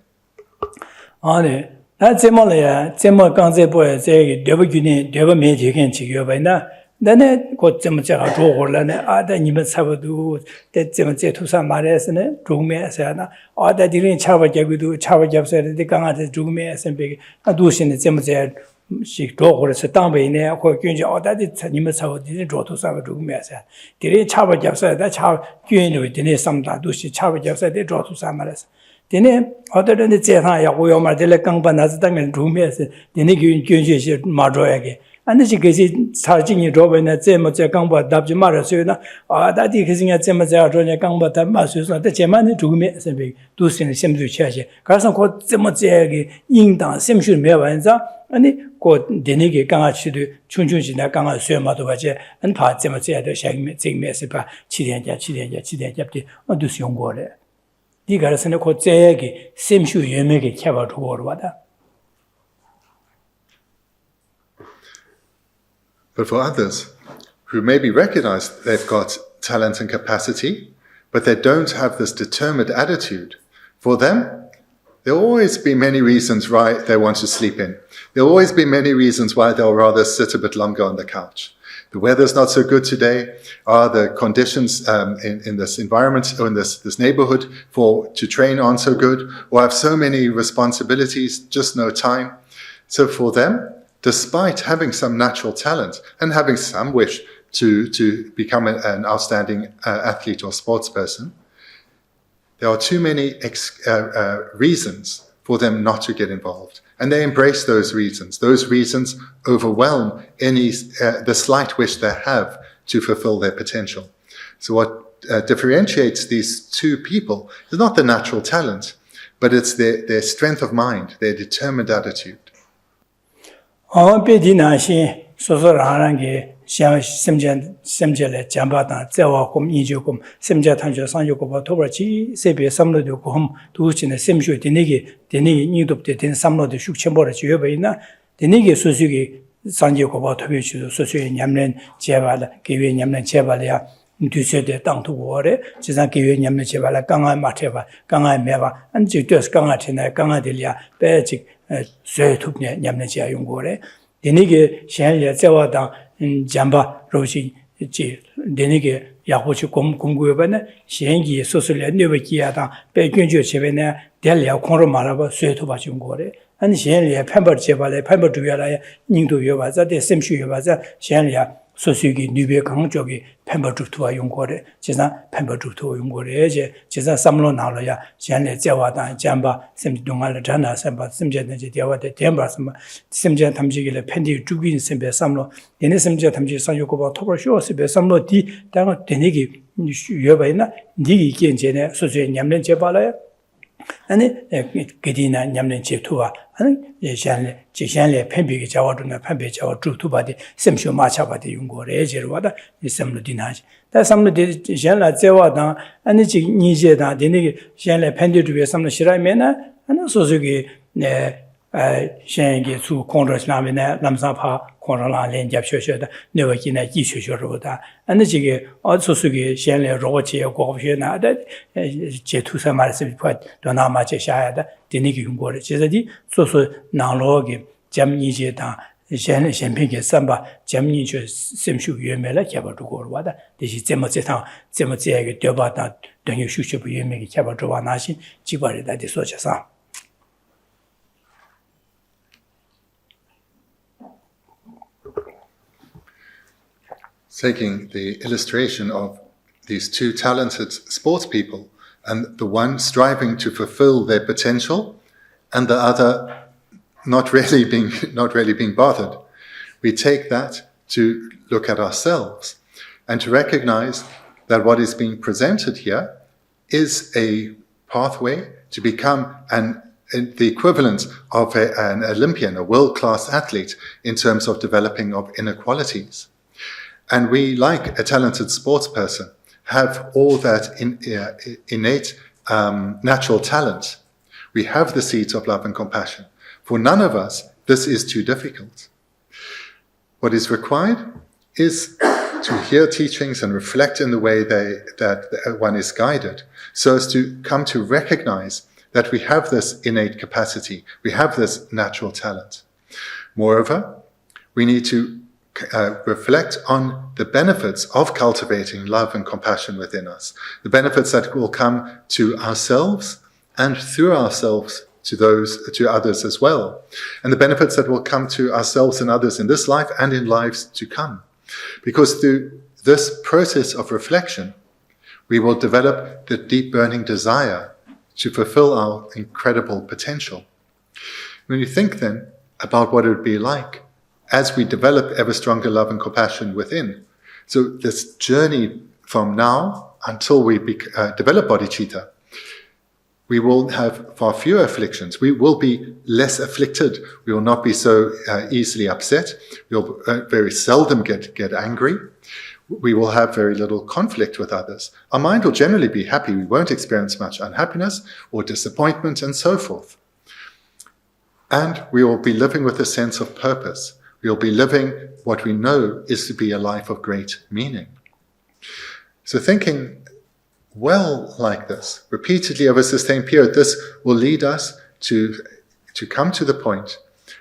Then got them other Niman Savadu, that Zetusa Mares, Drumia Sana, or that didn't Chava Jagudu, Chava Jab said the Ganga Drumia and big Adushin, the Zemazet, she drove or Satambe in there, or Gunja, or that Niman Savadu didn't draw to Sava Drumia. Didn't Chava Jab said that's how Gunja didn't some Dadushi, Chava Jab said they draw to Samaras. Then, other than the Zehaya, we are Madela Kangba Nazatang and Drumia, the Nigun Gunja Madroyage. And she gets it charging you drove in a Zemaja Gamba, Dabji Marasuna, or that he is in a Zemaja Gamba, Masus, the Gemani to me, and do sing same to church. Carson called Zemaja, Ying down, same should be and he called Denigi Ganga to Chunjuna Ganga Sumato, and part Zemaja, the Shaggy, saying Messipa, Chidian, Chidian, or do young water. The Garson called Zagi, same shoe you make a cover to water. But for others who maybe recognize they've got talent and capacity, but they don't have this determined attitude For them, there will always be many reasons why they want to sleep in. There will always be many reasons why they'll rather sit a bit longer on the couch. The weather's not so good today. Are the conditions in this environment or in this neighborhood to train aren't so good? Or I have so many responsibilities, just no time. So for them, despite having some natural talent and having some wish to become an outstanding athlete or sports person, there are too many reasons for them not to get involved. And they embrace those reasons. Those reasons overwhelm the slight wish they have to fulfill their potential. So what differentiates these two people is not the natural talent, but it's their strength of mind, their determined attitude. semjele jamba da zewa kum inju kum semja tanjo sanjo ko ba toba chi sebe samlo de ko hum du chine semshu denigi nidup de den samlo de shuk chembo ra jiyo ba ina denigi susugi sanjo ko ba tobe chi susugi nyamlen jebala gewe nyamlen jebala ya duse de tang tu wo re jisan gewe nyamlen jebala ganga ma theba ganga meba an ji des ganga thina ganga de ya be ji sue thupne nyamlen ja yung go re denigi shen ya zewa da jamba roshi ji denige yahochi 공구여바네 시행기 소설에 뇌버기야다 배균주 제베네 델야 콩로 말아봐 쇠토 봐준 거래 한 시행리에 판버 제발에 판버 두야라에 닝도 여바자 데 셈슈 여바자 시행리야 소수기 뉘베 강쪽이 판버 두투와 용 거래 지사 판버 두투 용 거래 이제 지사 삼로 나로야 시행리 제와다 잠바 셈 동안을 전화 셈바 셈제는 이제 대화대 대바 셈제 탐지기를 팬디 주긴 셈베 삼로 얘네 셈제 탐지 상요고바 토벌 쇼스베 삼로 디 당어 되니기 여바이나 니기 이견제네 소수의 냠len 제발에 아니 그디나 냠len 제투와 아니 예산에 지산에 팬비기 자와도나 팬비 자와 주투바디 셈쇼 마차바디 용고래 제로와다 셈로 디나지 다 삼로 디 젠라 제와다 아니 지 니제다 되니기 젠레 팬디 주에 삼로 시라면은 아니 소수기 네 시행기 수 공로스나면에 남사파 공로라 렌잡쇼쇼다 네워기나 기쇼쇼로다 아니 지게 어소수기 시행레 로고지에 고업쇼나다 제투사 말씀 파 도나마제 샤야다 되니기 용고래 제자디 소소 나로기 잠니제다 시행레 셴피게 삼바 잠니죠 셈슈 유메라 캬바두고르와다 대시 제모제타 제모제에게 되바다 등유 슈슈부 유메게 캬바두와 나신 지바리다 디소자사 Taking the illustration of these two talented sports people, and the one striving to fulfill their potential, and the other not really being bothered, we take that to look at ourselves and to recognize that what is being presented here is a pathway to become the equivalent of an Olympian, a world-class athlete, in terms of developing of inner qualities. And we, like a talented sports person, have all that innate natural talent. We have the seeds of love and compassion. For none of us, this is too difficult. What is required is to hear teachings and reflect in the way that one is guided, so as to come to recognize that we have this innate capacity, we have this natural talent. Moreover, we need to reflect on the benefits of cultivating love and compassion within us, the benefits that will come to ourselves and through ourselves to others as well, and the benefits that will come to ourselves and others in this life and in lives to come. Because through this process of reflection, we will develop the deep burning desire to fulfill our incredible potential. When you think then about what it would be like as we develop ever stronger love and compassion within. So this journey from now until we develop bodhicitta, we will have far fewer afflictions. We will be less afflicted. We will not be so easily upset. We'll very seldom get angry. We will have very little conflict with others. Our mind will generally be happy. We won't experience much unhappiness or disappointment and so forth. And we will be living with a sense of purpose. We'll be living what we know is to be a life of great meaning. So thinking well like this, repeatedly over a sustained period, this will lead us to come to the point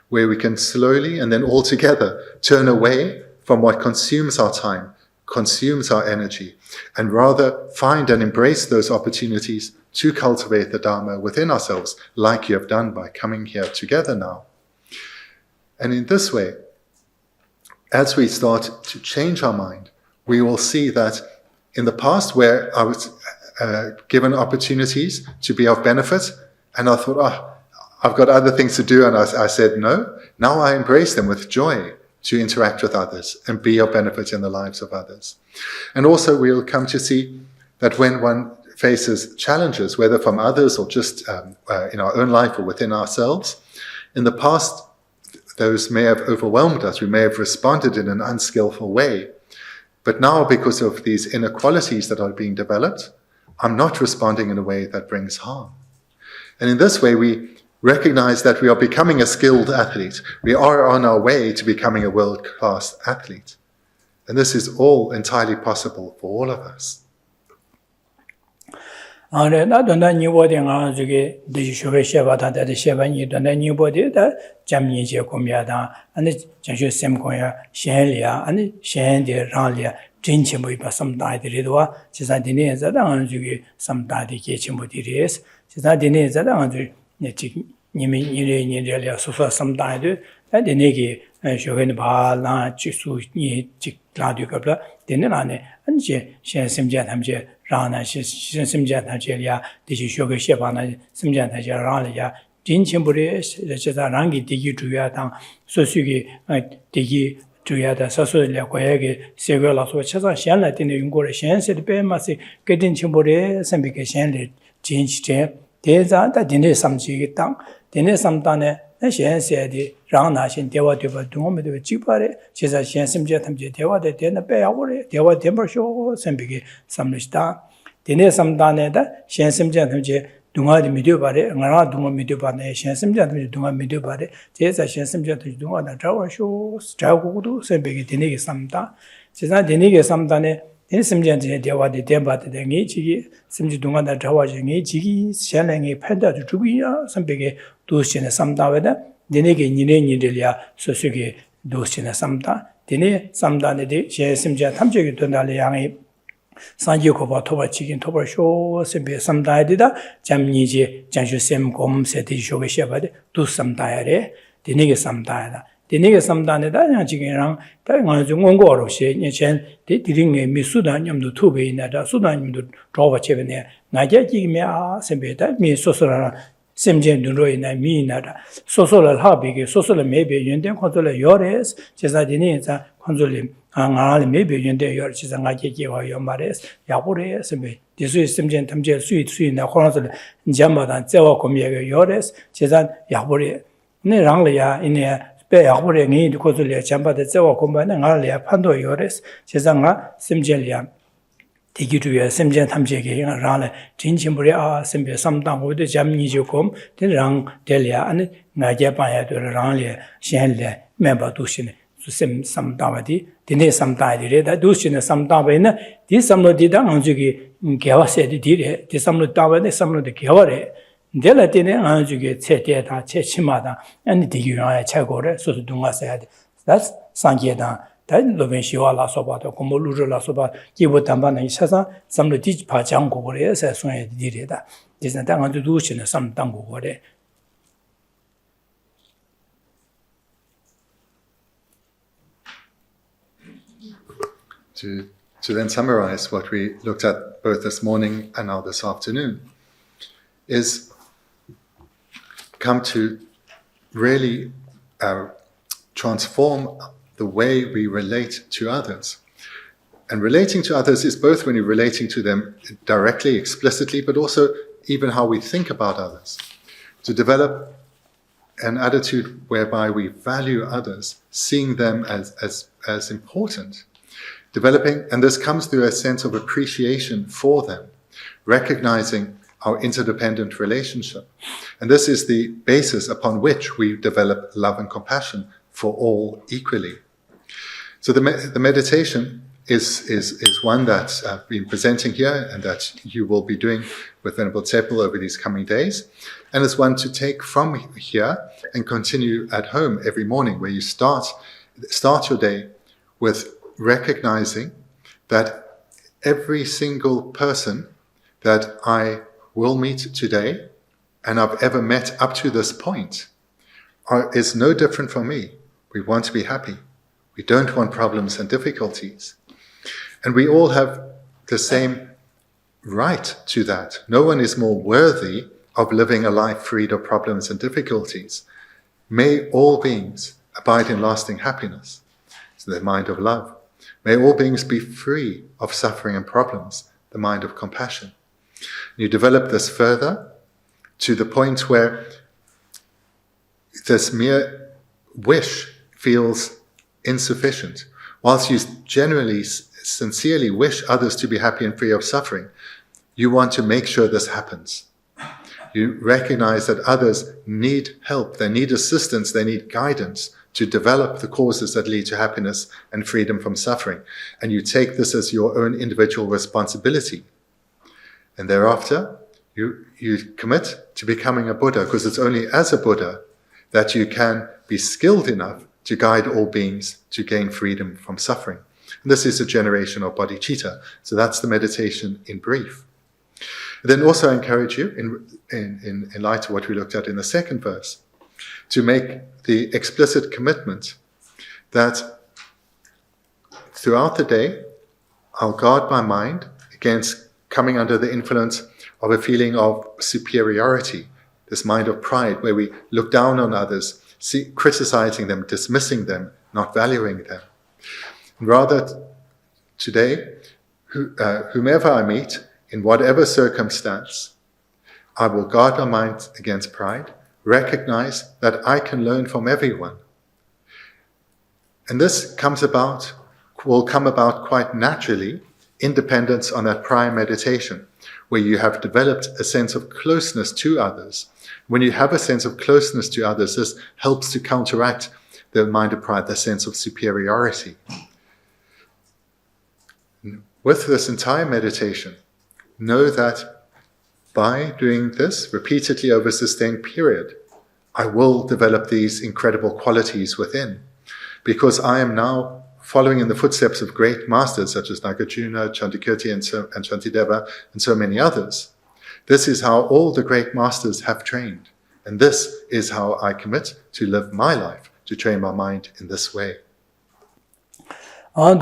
where we can slowly and then altogether turn away from what consumes our time, consumes our energy, and rather find and embrace those opportunities to cultivate the Dharma within ourselves, like you have done by coming here together now. And in this way, as we start to change our mind, we will see that in the past where I was given opportunities to be of benefit, and I thought, I've got other things to do, and I said no. Now I embrace them with joy to interact with others and be of benefit in the lives of others. And also we'll come to see that when one faces challenges, whether from others or just in our own life or within ourselves, in the past those may have overwhelmed us. We may have responded in an unskillful way. But now, because of these inequalities that are being developed, I'm not responding in a way that brings harm. And in this way, we recognize that we are becoming a skilled athlete. We are on our way to becoming a world-class athlete. And this is all entirely possible for all of us. 나도 니보딩아 저기 디쇼베 셰바다데 셰바니 도네 니보디다 잠니제 고미야다 아니 정슈 셈고야 셴리아 아니 셴데 라리아 진치모이 바섬다이들이도와 지사디네 자당 저기 섬다디 게치모디리스 지사디네 자당 저기 니미 니레니레리아 소소 섬다이드 데네기 쇼겐 바라 치수 니 직라디오가블라 데네라네 안제 셴심제 함제 라나 시심제 타제리아 디시 쇼게 셰바나 심제 타제 라리아 진침부리 제자 랑기 디기 주야당 소수기 디기 주야다 서소리아 고야게 세고라서 찾아 셴라 되는 용고를 셴세드 빼마시 게딘침부리 선비게 셴리 진치제 대자다 디네 삼지기 땅 디네 삼단에 셴세디 라나신 대화되바 동험에도 지바레 제자 셴심제 탐제 대화대 되는 빼야고래 대화 템버쇼 선비게 삼르시다 디네 삼단에다 셴심제 탐제 동아디 미디어바레 나라 동아 미디어바네 셴심제 탐제 동아 미디어바레 제자 셴심제 탐제 동아다 자와쇼 자고도 선비게 디네게 삼다 제자 디네게 삼단에 인심전제 대화대 대바대 게 지기 심지 동안다 자와지게 지기 셴랭이 판다도 주기야 선비게 도시네 삼다베다 디네게 니네니들이야 소수게 도시네 삼다 디네 삼다네데 셴심제 탐적이 된다래 양이 산지고바 토바치긴 토바쇼 선비 삼다에다 잠니지 장슈셈 곰세티 쇼게 셰바데 두 삼다야레 디네게 삼다야다 디네게 삼다네다 지금랑 다양한 중원고로시 예전 디링의 미수단님도 투베이나다 수단님도 저바체베네 나게 지금이야 선비다 미소소라 심전 눈로이나 미나다 소소를 하비게 소소를 매배 연된 컨트롤 요레스 제자디니자 컨트롤 angāli mēbē yuñdē yor chīsā ngā kē kē wā yō mā rēs, yā gu rēs, dī sui simchēn tam chē sui nā khurāng sō lē njāmbā tān tsē wā kōm yā kē yō rēs, chīsā yā gu rē. Nē rāng lē yā, inē bē yā gu rē ngī dī kō sō lē njāmbā tā tsē wā kōm bā nē ngā lē yā pāntō yō rēs, chīsā ngā simchēn lē yā tī kī rū yā simchēn tam chē kē yā rāng lē jīn chīn bū rē ā simchēn sam tāng gu dē jām nī chī kōm, tī rāng dē lē yā, ngā kē pā yā dō rāng lē shēn lē mē bā dū shī nē. 심 삼다바디 디네 삼다이레다 두시네 삼다바이나 디 삼로디다 안주기 개와세디 디레 디 삼로다바네 삼로디 개와레 델라티네 안주기 체테다 체치마다 아니 디유야에 차고레 소소 동아세야디 that's 상계다 다 로벤시와라 소바도 고몰루르라 소바 기보 담바나 이사사 삼로디 파장고 그래서 손에 디레다 디는 당한도 두시네 삼당고 그래 To then summarize what we looked at both this morning and now this afternoon, is come to really transform the way we relate to others. And relating to others is both when you're relating to them directly, explicitly, but also even how we think about others. To develop an attitude whereby we value others, seeing them as important. Developing, and this comes through a sense of appreciation for them, recognizing our interdependent relationship. And this is the basis upon which we develop love and compassion for all equally. So the meditation is one that I've been presenting here and that you will be doing with Venerable Tsepel over these coming days. And it's one to take from here and continue at home every morning, where you start your day with recognizing that every single person that I will meet today and I've ever met up to this point is no different from me. We want to be happy. We don't want problems and difficulties. And we all have the same right to that. No one is more worthy of living a life freed of problems and difficulties. May all beings abide in lasting happiness. It's the mind of love. May all beings be free of suffering and problems, the mind of compassion. You develop this further to the point where this mere wish feels insufficient. Whilst you generally, sincerely wish others to be happy and free of suffering, you want to make sure this happens. You recognize that others need help, they need assistance, they need guidance to develop the causes that lead to happiness and freedom from suffering. And you take this as your own individual responsibility. And thereafter, you commit to becoming a Buddha, because it's only as a Buddha that you can be skilled enough to guide all beings to gain freedom from suffering. And this is a generation of bodhicitta. So that's the meditation in brief. Then also I encourage you, in light of what we looked at in the second verse, to make the explicit commitment that throughout the day, I'll guard my mind against coming under the influence of a feeling of superiority, this mind of pride, where we look down on others, criticizing them, dismissing them, not valuing them. Rather, today, whomever I meet, in whatever circumstance, I will guard my mind against pride, recognize that I can learn from everyone. And this will come about quite naturally, independence on that prior meditation, where you have developed a sense of closeness to others. When you have a sense of closeness to others, this helps to counteract the mind of pride, the sense of superiority. With this entire meditation, know that by doing this repeatedly over a sustained period, I will develop these incredible qualities within, because I am now following in the footsteps of great masters such as Nagarjuna, Chandrakirti, and Shantideva, and so many others. This is how all the great masters have trained, and this is how I commit to live my life, to train my mind in this way. Then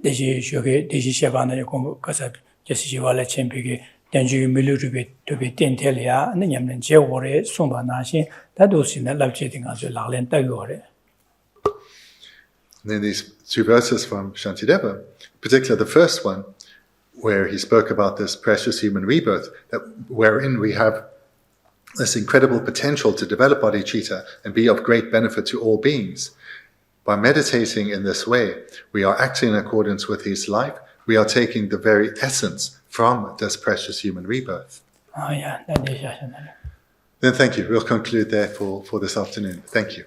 Geshe Shevana Yakum Kasat, Geshe Shivala Chempigi, Denju Milu to be Tintelia, and the Yamden Jewore, Sumba Nashi, that was in the love cheating as a Lalenta Gore. Then these two verses from Shantideva, particularly the first one, where he spoke about this precious human rebirth, wherein we have this incredible potential to develop bodhicitta and be of great benefit to all beings. By meditating in this way, we are acting in accordance with his life. We are taking the very essence from this precious human rebirth. Oh, yeah. Then thank you. We'll conclude there for this afternoon. Thank you.